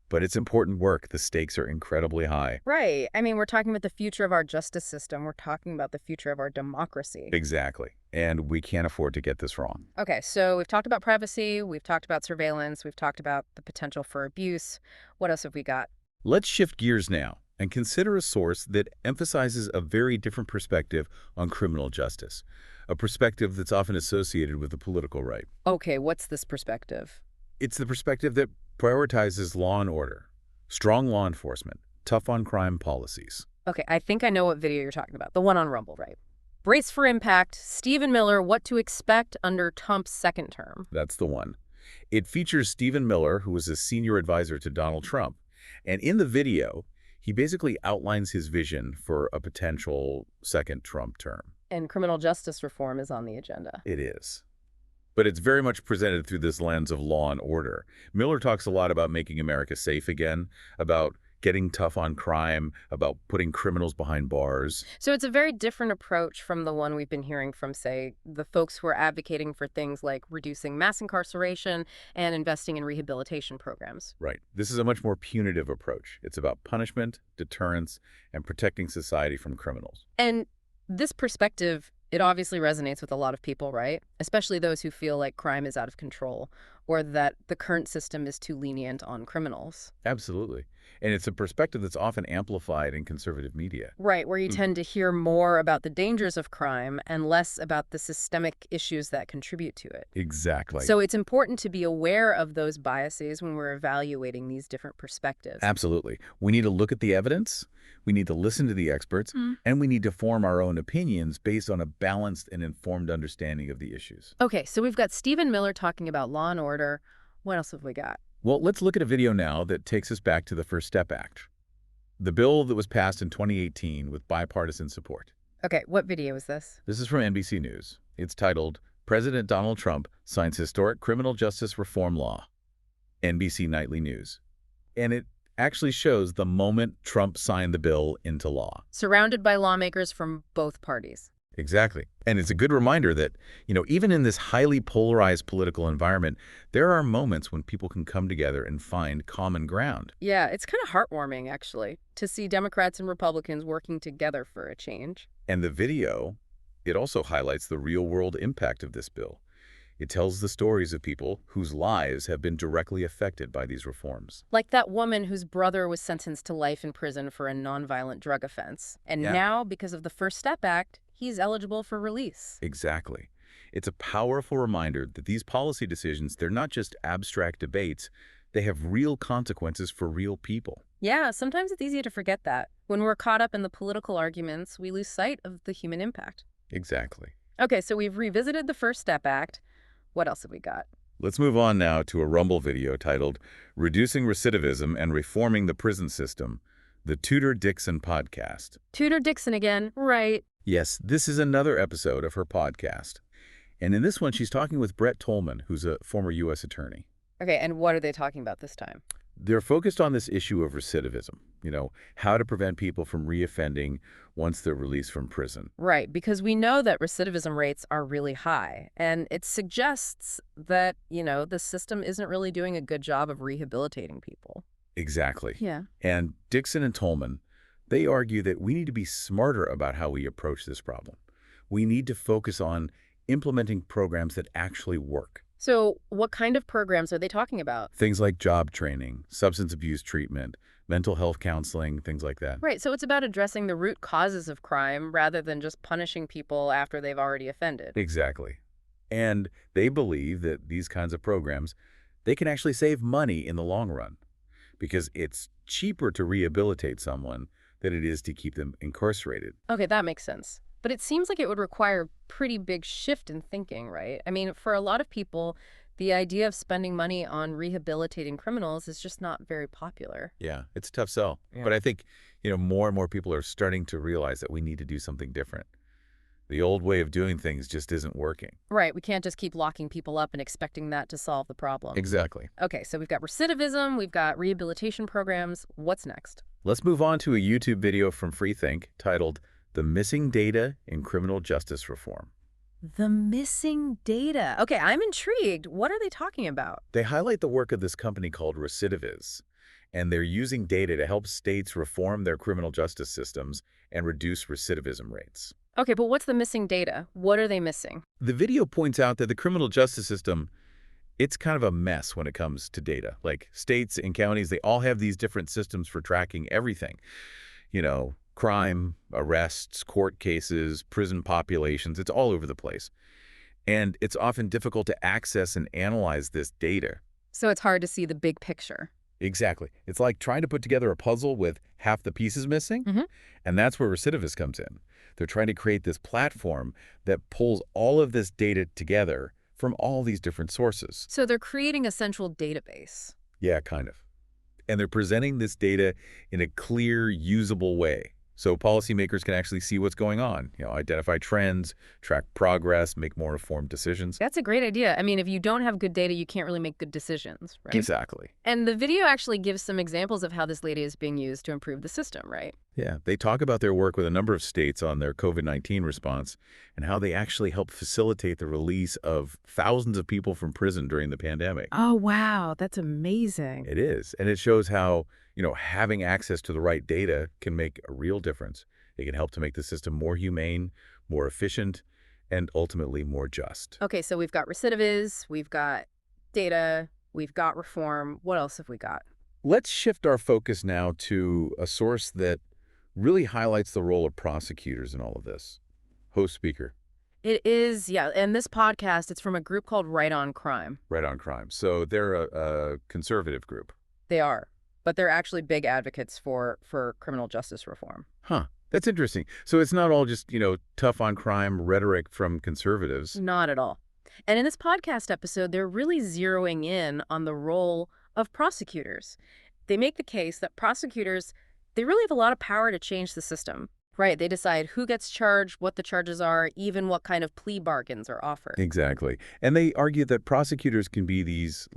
But it's important work. The stakes are incredibly high. Right. I mean, we're talking about the future of our justice system. We're talking about the future of our democracy. Exactly. And we can't afford to get this wrong. Okay, so we've talked about privacy, we've talked about surveillance, we've talked about the potential for abuse. What else have we got? Let's shift gears now and consider a source that emphasizes a very different perspective on criminal justice, a perspective that's often associated with the political right. Okay, what's this perspective? It's the perspective that prioritizes law and order, strong law enforcement, tough on crime policies. Okay, I think I know what video you're talking about. The one on Rumble, right? Brace for impact, Stephen Miller, what to expect under Trump's second term. That's the one. It features Stephen Miller, who was a senior advisor to Donald Trump. And in the video, he basically outlines his vision for a potential second Trump term. And criminal justice reform is on the agenda. It is. But it's very much presented through this lens of law and order. Miller talks a lot about making America safe again, about getting tough on crime, about putting criminals behind bars. So it's a very different approach from the one we've been hearing from, say, the folks who are advocating for things like reducing mass incarceration and investing in rehabilitation programs. Right. This is a much more punitive approach. It's about punishment, deterrence, and protecting society from criminals. And this perspective, it obviously resonates with a lot of people, right? Especially those who feel like crime is out of control or that the current system is too lenient on criminals. Absolutely. And it's a perspective that's often amplified in conservative media. Right, where you tend to hear more about the dangers of crime and less about the systemic issues that contribute to it. Exactly. So it's important to be aware of those biases when we're evaluating these different perspectives. Absolutely. We need to look at the evidence, we need to listen to the experts, and we need to form our own opinions based on a balanced and informed understanding of the issues. Okay, so we've got Stephen Miller talking about law and order. What else have we got? Well, let's look at a video now that takes us back to the First Step Act, the bill that was passed in 2018 with bipartisan support. Okay, what video is this? This is from NBC News. It's titled, President Donald Trump Signs Historic Criminal Justice Reform Law, NBC Nightly News. And it actually shows the moment Trump signed the bill into law. Surrounded by lawmakers from both parties. Exactly. And it's a good reminder that, even in this highly polarized political environment, there are moments when people can come together and find common ground. Yeah, it's kind of heartwarming, actually, to see Democrats and Republicans working together for a change. And the video, it also highlights the real-world impact of this bill. It tells the stories of people whose lives have been directly affected by these reforms. Like that woman whose brother was sentenced to life in prison for a nonviolent drug offense. And now, because of the First Step Act, he's eligible for release. Exactly. It's a powerful reminder that these policy decisions, they're not just abstract debates, they have real consequences for real people. Yeah, sometimes it's easy to forget that. When we're caught up in the political arguments, we lose sight of the human impact. Exactly. Okay, so we've revisited the First Step Act. What else have we got? Let's move on now to a Rumble video titled, Reducing Recidivism and Reforming the Prison System, the Tudor-Dixon Podcast. Tudor-Dixon again, right. Yes, this is another episode of her podcast. And in this one, she's talking with Brett Tolman, who's a former U.S. attorney. Okay, and what are they talking about this time? They're focused on this issue of recidivism, how to prevent people from reoffending once they're released from prison. Right, because we know that recidivism rates are really high, and it suggests that, the system isn't really doing a good job of rehabilitating people. Exactly. Yeah. And Dixon and Tolman, they argue that we need to be smarter about how we approach this problem. We need to focus on implementing programs that actually work. So what kind of programs are they talking about? Things like job training, substance abuse treatment, mental health counseling, things like that. Right, so it's about addressing the root causes of crime rather than just punishing people after they've already offended. Exactly. And they believe that these kinds of programs, they can actually save money in the long run because it's cheaper to rehabilitate someone than it is to keep them incarcerated. Okay, that makes sense. But it seems like it would require a pretty big shift in thinking, right? I mean, for a lot of people, the idea of spending money on rehabilitating criminals is just not very popular. Yeah, it's a tough sell. Yeah. But I think, more and more people are starting to realize that we need to do something different. The old way of doing things just isn't working. Right, we can't just keep locking people up and expecting that to solve the problem. Exactly. Okay, so we've got recidivism, we've got rehabilitation programs. What's next? Let's move on to a YouTube video from Freethink titled, The Missing Data in Criminal Justice Reform. The missing data. Okay, I'm intrigued. What are they talking about? They highlight the work of this company called Recidiviz. and they're using data to help states reform their criminal justice systems and reduce recidivism rates. Okay, but what's the missing data? What are they missing? The video points out that the criminal justice system, it's kind of a mess when it comes to data. Like states and counties, they all have these different systems for tracking everything. Crime, arrests, court cases, prison populations, it's all over the place. And it's often difficult to access and analyze this data. So it's hard to see the big picture. Exactly. It's like trying to put together a puzzle with half the pieces missing, and that's where Recidiviz comes in. They're trying to create this platform that pulls all of this data together from all these different sources. So they're creating a central database. Yeah, kind of. And they're presenting this data in a clear, usable way, so policymakers can actually see what's going on, identify trends, track progress, make more informed decisions. That's a great idea. I mean, if you don't have good data, you can't really make good decisions, right? Exactly. And the video actually gives some examples of how this data is being used to improve the system, right? Yeah, they talk about their work with a number of states on their COVID-19 response and how they actually help facilitate the release of thousands of people from prison during the pandemic. Oh, wow. That's amazing. It is. And it shows how, having access to the right data can make a real difference. It can help to make the system more humane, more efficient, and ultimately more just. Okay, so we've got recidiviz, we've got data, we've got reform. What else have we got? Let's shift our focus now to a source that really highlights the role of prosecutors in all of this. Host speaker. It is, yeah. And this podcast, it's from a group called Right on Crime. Right on Crime. So they're a conservative group. They are, but they're actually big advocates for criminal justice reform. Huh. That's interesting. So it's not all just, tough on crime rhetoric from conservatives. Not at all. And in this podcast episode, they're really zeroing in on the role of prosecutors. They make the case that prosecutors, they really have a lot of power to change the system, right? They decide who gets charged, what the charges are, even what kind of plea bargains are offered. Exactly. And they argue that prosecutors can be these,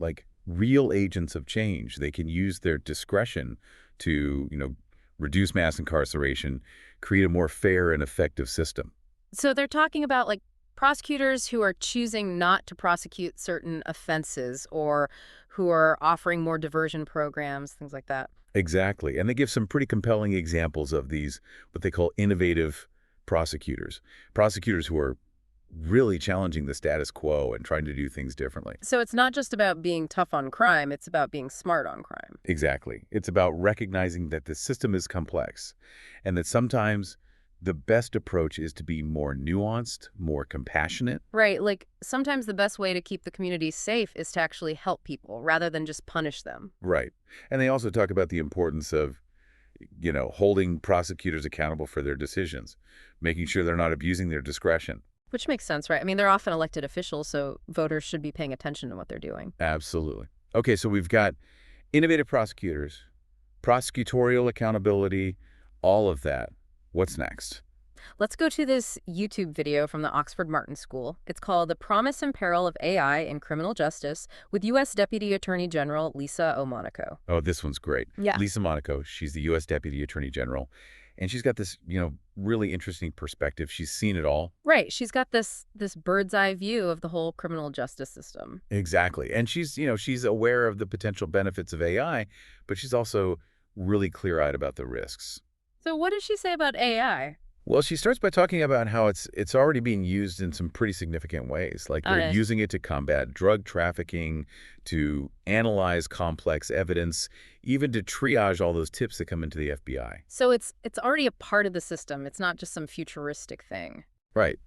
real agents of change. They can use their discretion to, reduce mass incarceration, create a more fair and effective system. So they're talking about, prosecutors who are choosing not to prosecute certain offenses or who are offering more diversion programs, things like that. Exactly. And they give some pretty compelling examples of these, what they call innovative prosecutors. Prosecutors who are really challenging the status quo and trying to do things differently. So it's not just about being tough on crime, it's about being smart on crime. Exactly. It's about recognizing that the system is complex and that sometimes the best approach is to be more nuanced, more compassionate. Right. Sometimes the best way to keep the community safe is to actually help people rather than just punish them. Right. And they also talk about the importance of, holding prosecutors accountable for their decisions, making sure they're not abusing their discretion. Which makes sense, right? I mean, they're often elected officials, so voters should be paying attention to what they're doing. Absolutely. Okay, so we've got innovative prosecutors, prosecutorial accountability, all of that. What's next? Let's go to this YouTube video from the Oxford Martin School. It's called The Promise and Peril of AI in Criminal Justice with U.S. Deputy Attorney General Lisa Monaco. Oh, this one's great. Yeah. Lisa Monaco, she's the U.S. Deputy Attorney General, and she's got this, really interesting perspective. She's seen it all. Right. She's got this bird's eye view of the whole criminal justice system. Exactly. And she's aware of the potential benefits of AI, but she's also really clear-eyed about the risks. So what does she say about AI? Well, she starts by talking about how it's already being used in some pretty significant ways. They're using it to combat drug trafficking, to analyze complex evidence, even to triage all those tips that come into the FBI. So it's already a part of the system. It's not just some futuristic thing. Right.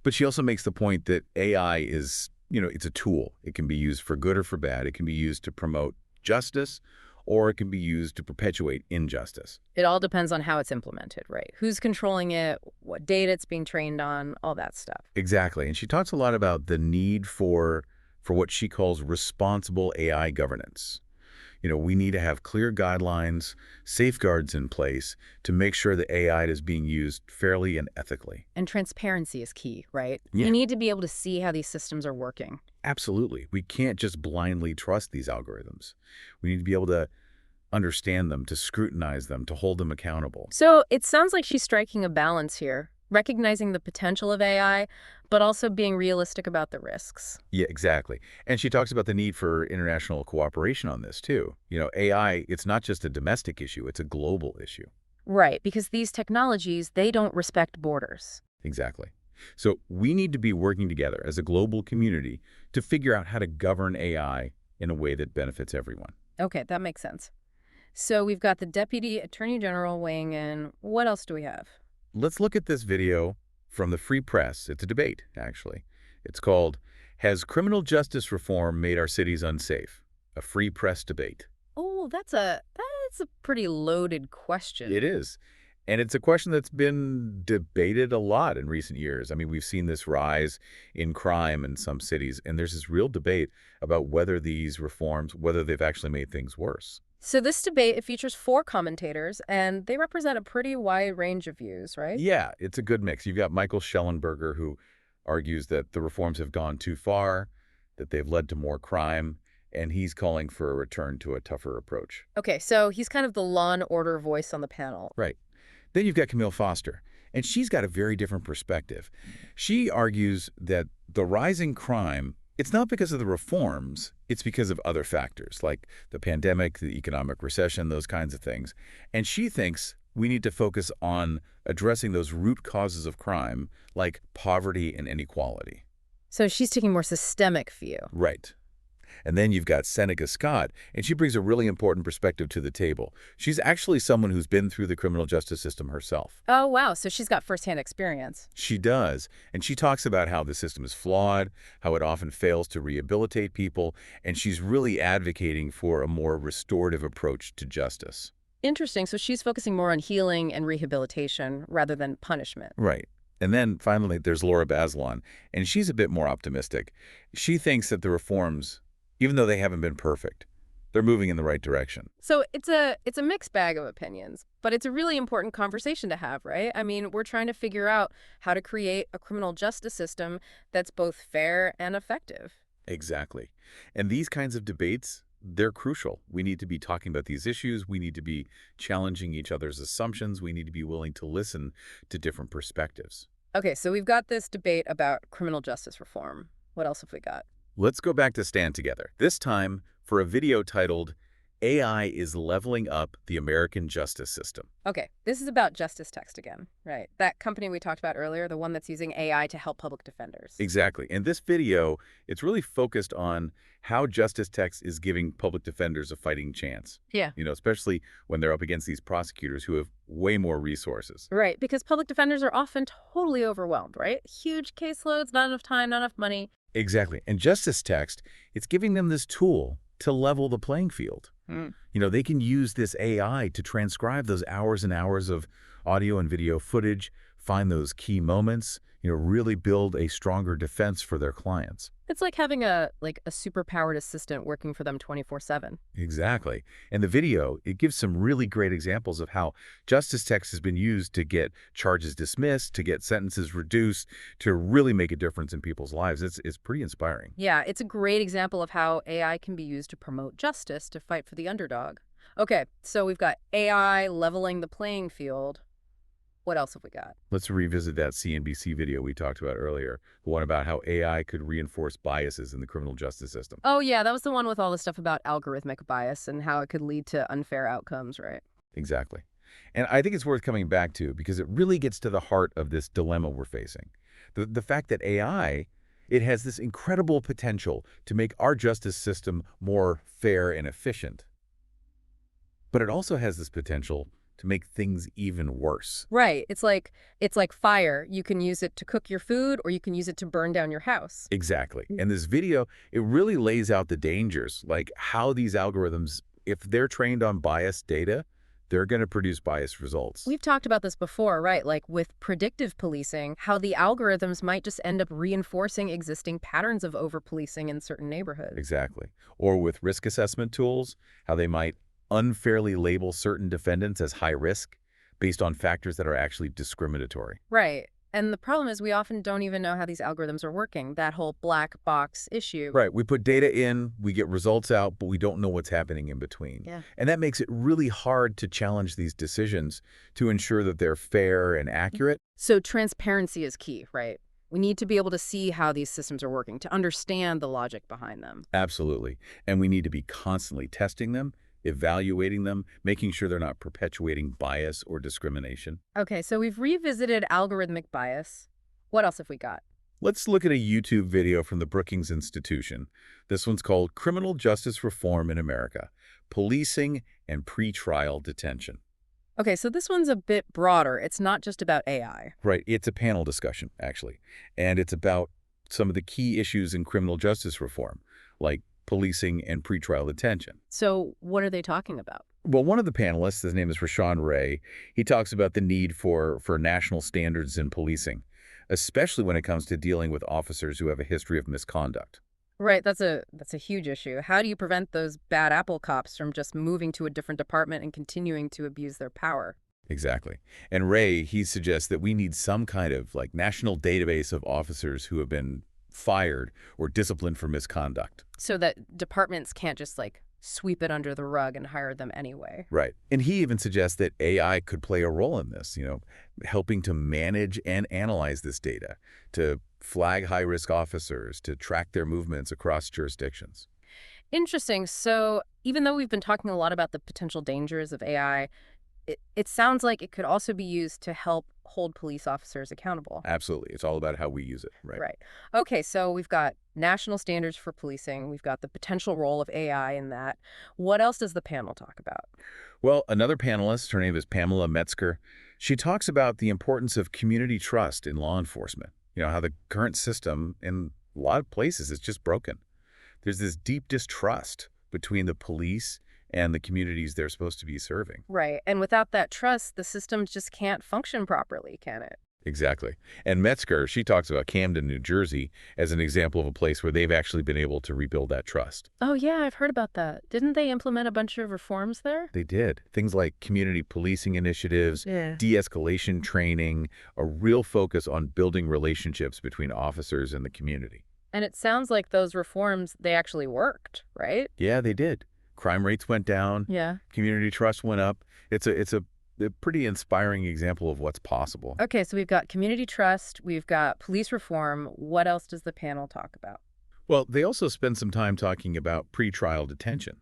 But she also makes the point that AI is, it's a tool. It can be used for good or for bad. It can be used to promote justice, or it can be used to perpetuate injustice. It all depends on how it's implemented, right? Who's controlling it, what data it's being trained on, all that stuff. Exactly. And she talks a lot about the need for what she calls responsible AI governance. We need to have clear guidelines, safeguards in place to make sure that AI is being used fairly and ethically. And transparency is key, right? Yeah. You need to be able to see how these systems are working. Absolutely. We can't just blindly trust these algorithms. We need to be able to understand them, to scrutinize them, to hold them accountable. So it sounds like she's striking a balance here. recognizing the potential of AI, but also being realistic about the risks. Yeah, exactly. And she talks about the need for international cooperation on this, too. AI, it's not just a domestic issue, it's a global issue. Right, because these technologies, they don't respect borders. Exactly. So we need to be working together as a global community to figure out how to govern AI in a way that benefits everyone. Okay, that makes sense. So we've got the Deputy Attorney General weighing in. What else do we have? Let's look at this video from the Free Press. It's a debate, actually. It's called, "Has Criminal Justice Reform Made Our Cities Unsafe?" A free press debate. Oh, that's a pretty loaded question. It is. And it's a question that's been debated a lot in recent years. I mean, we've seen this rise in crime in some cities, and there's this real debate about whether these reforms, whether they've actually made things worse. So this debate, it features four commentators, and they represent a pretty wide range of views, right? Yeah, it's a good mix. You've got Michael Schellenberger, who argues that the reforms have gone too far, that they've led to more crime, and he's calling for a return to a tougher approach. Okay, so he's kind of the law and order voice on the panel. Right. Then you've got Camille Foster, and she's got a very different perspective. She argues that the rising crime, it's not because of the reforms, it's because of other factors, like the pandemic, the economic recession, those kinds of things. And she thinks we need to focus on addressing those root causes of crime, like poverty and inequality. So she's taking a more systemic view. Right. And then you've got Seneca Scott, and she brings a really important perspective to the table. She's actually someone who's been through the criminal justice system herself. Oh, wow. So she's got firsthand experience. She does, and she talks about how the system is flawed, how it often fails to rehabilitate people, and she's really advocating for a more restorative approach to justice. Interesting. So she's focusing more on healing and rehabilitation rather than punishment. Right. And then finally, there's Laura Bazelon, and she's a bit more optimistic. She thinks that the reforms, even though they haven't been perfect, they're moving in the right direction. So it's a mixed bag of opinions, but it's a really important conversation to have, right? I mean, we're trying to figure out how to create a criminal justice system that's both fair and effective. Exactly. And these kinds of debates, they're crucial. We need to be talking about these issues. We need to be challenging each other's assumptions. We need to be willing to listen to different perspectives. Okay, so we've got this debate about criminal justice reform. What else have we got? Let's go back to Stand Together, this time for a video titled, "AI is Leveling Up the American Justice System." Okay, this is about Justice Text again, right? That company we talked about earlier, the one that's using AI to help public defenders. Exactly. And this video, it's really focused on how Justice Text is giving public defenders a fighting chance. Yeah. Especially when they're up against these prosecutors who have way more resources. Right, because public defenders are often totally overwhelmed, right? Huge caseloads, not enough time, not enough money. Exactly. And Justice Text, it's giving them this tool to level the playing field. They can use this AI to transcribe those hours and hours of audio and video footage, find those key moments, really build a stronger defense for their clients. It's like having a super-powered assistant working for them 24/7. Exactly. And the video, it gives some really great examples of how Justice Text has been used to get charges dismissed, to get sentences reduced, to really make a difference in people's lives. It's pretty inspiring. Yeah, it's a great example of how AI can be used to promote justice, to fight for the underdog. Okay, so we've got AI leveling the playing field. What else have we got? Let's revisit that CNBC video we talked about earlier, the one about how AI could reinforce biases in the criminal justice system. Oh, yeah, that was the one with all the stuff about algorithmic bias and how it could lead to unfair outcomes, right? Exactly. And I think it's worth coming back to because it really gets to the heart of this dilemma we're facing. The fact that AI, it has this incredible potential to make our justice system more fair and efficient. But it also has this potential to make things even worse. Right. It's like fire. You can use it to cook your food or you can use it to burn down your house. Exactly. And this video, it really lays out the dangers, like how these algorithms, if they're trained on biased data, they're going to produce biased results. We've talked about this before, right? Like with predictive policing, how the algorithms might just end up reinforcing existing patterns of over-policing in certain neighborhoods. Exactly. Or with risk assessment tools, how they might unfairly label certain defendants as high risk based on factors that are actually discriminatory. Right. And the problem is we often don't even know how these algorithms are working, that whole black box issue. Right. We put data in, we get results out, but we don't know what's happening in between. Yeah. And that makes it really hard to challenge these decisions to ensure that they're fair and accurate. So transparency is key, right? We need to be able to see how these systems are working, to understand the logic behind them. Absolutely. And we need to be constantly testing them, evaluating them, making sure they're not perpetuating bias or discrimination. Okay, so we've revisited algorithmic bias. What else have we got? Let's look at a YouTube video from the Brookings Institution. This one's called Criminal Justice Reform in America, Policing and Pretrial Detention. Okay, so this one's a bit broader. It's not just about AI. Right, it's a panel discussion, actually, and it's about some of the key issues in criminal justice reform, like policing and pretrial detention. So what are they talking about? Well, one of the panelists, his name is Rashawn Ray, he talks about the need for national standards in policing, especially when it comes to dealing with officers who have a history of misconduct. Right, that's a huge issue. How do you prevent those bad apple cops from just moving to a different department and continuing to abuse their power? Exactly. And Ray, he suggests that we need some kind of like national database of officers who have been fired or disciplined for misconduct. So that departments can't just like sweep it under the rug and hire them anyway. Right. And he even suggests that AI could play a role in this, helping to manage and analyze this data, to flag high-risk officers, to track their movements across jurisdictions. Interesting. So even though we've been talking a lot about the potential dangers of AI, it sounds like it could also be used to help hold police officers accountable. Absolutely. It's all about how we use it, right? Right. Okay, so we've got national standards for policing. We've got the potential role of AI in that. What else does the panel talk about? Well, another panelist, her name is Pamela Metzger, she talks about the importance of community trust in law enforcement. How the current system in a lot of places is just broken. There's this deep distrust between the police and the communities they're supposed to be serving. Right. And without that trust, the system just can't function properly, can it? Exactly. And Metzger, she talks about Camden, New Jersey, as an example of a place where they've actually been able to rebuild that trust. Oh, yeah, I've heard about that. Didn't they implement a bunch of reforms there? They did. Things like community policing initiatives, Yeah. de-escalation training, a real focus on building relationships between officers and the community. And it sounds like those reforms, they actually worked, right? Yeah, they did. Crime rates went down, Yeah. community trust went up. It's a pretty inspiring example of what's possible. Okay, so we've got community trust, we've got police reform. What else does the panel talk about? Well, they also spend some time talking about pretrial detention,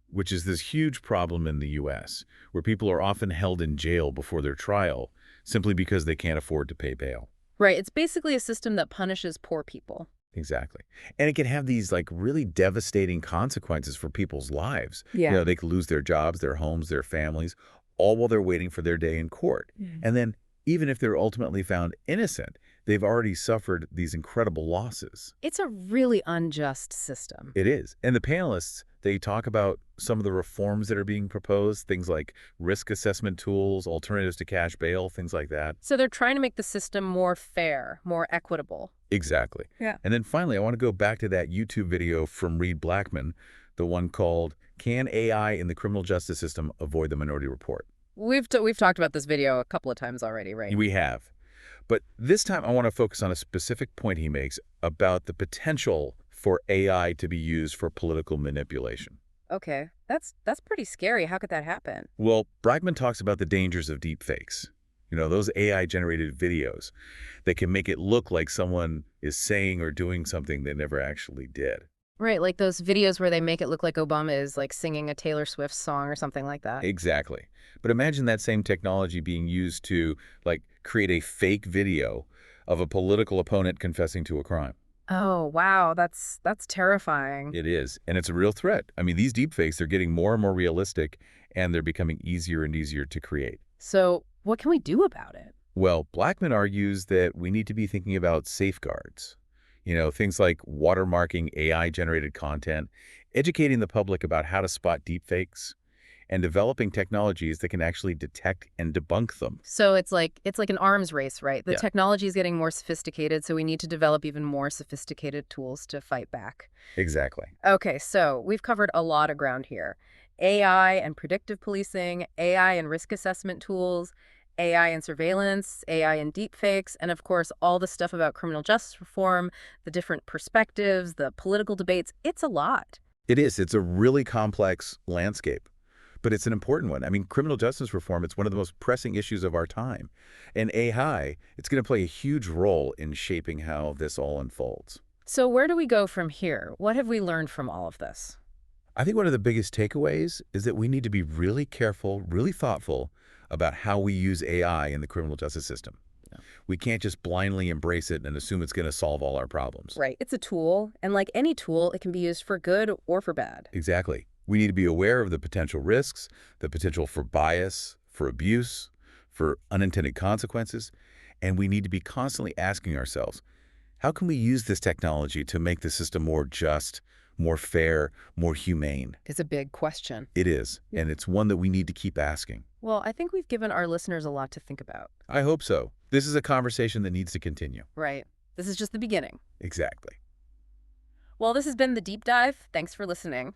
which is this huge problem in the U.S., where people are often held in jail before their trial simply because they can't afford to pay bail. Right, it's basically a system that punishes poor people. Exactly. And it can have these like really devastating consequences for people's lives. Yeah. They could lose their jobs, their homes, their families, all while they're waiting for their day in court. And then even if they're ultimately found innocent, they've already suffered these incredible losses. It's a really unjust system. It is. And the panelists, they talk about some of the reforms that are being proposed, things like risk assessment tools, alternatives to cash bail, things like that. So they're trying to make the system more fair, more equitable. Exactly. Yeah. And then finally, I want to go back to that YouTube video from Reed Blackman, the one called Can AI in the Criminal Justice System Avoid the Minority Report? We've talked about this video a couple of times already, right? We have. But this time I want to focus on a specific point he makes about the potential for AI to be used for political manipulation. Okay, that's pretty scary. How could that happen? Well, Bragman talks about the dangers of deepfakes. Those AI-generated videos that can make it look like someone is saying or doing something they never actually did. Right, like those videos where they make it look like Obama is like singing a Taylor Swift song or something like that. Exactly. But imagine that same technology being used to, like, create a fake video of a political opponent confessing to a crime. Oh, wow, that's terrifying. It is, and it's a real threat. I mean, these deepfakes, they're getting more and more realistic, and they're becoming easier and easier to create. So what can we do about it? Well, Blackman argues that we need to be thinking about safeguards. Things like watermarking AI-generated content, educating the public about how to spot deepfakes, and developing technologies that can actually detect and debunk them. So it's like an arms race, right? The Yeah. technology is getting more sophisticated, so we need to develop even more sophisticated tools to fight back. Exactly. Okay, so we've covered a lot of ground here. AI and predictive policing, AI and risk assessment tools, AI and surveillance, AI and deepfakes, and of course, all the stuff about criminal justice reform, the different perspectives, the political debates. It's a lot. It is. It's a really complex landscape, but it's an important one. I mean, criminal justice reform, it's one of the most pressing issues of our time. And AI, it's going to play a huge role in shaping how this all unfolds. So where do we go from here? What have we learned from all of this? I think one of the biggest takeaways is that we need to be really careful, really thoughtful about how we use AI in the criminal justice system. Yeah. We can't just blindly embrace it and assume it's going to solve all our problems. Right. It's a tool, and like any tool, it can be used for good or for bad. Exactly. We need to be aware of the potential risks, the potential for bias, for abuse, for unintended consequences, and we need to be constantly asking ourselves, how can we use this technology to make the system more just, more fair, more humane? It's a big question. It is, and it's one that we need to keep asking. Well, I think we've given our listeners a lot to think about. I hope so. This is a conversation that needs to continue. Right. This is just the beginning. Exactly. Well, this has been The Deep Dive. Thanks for listening.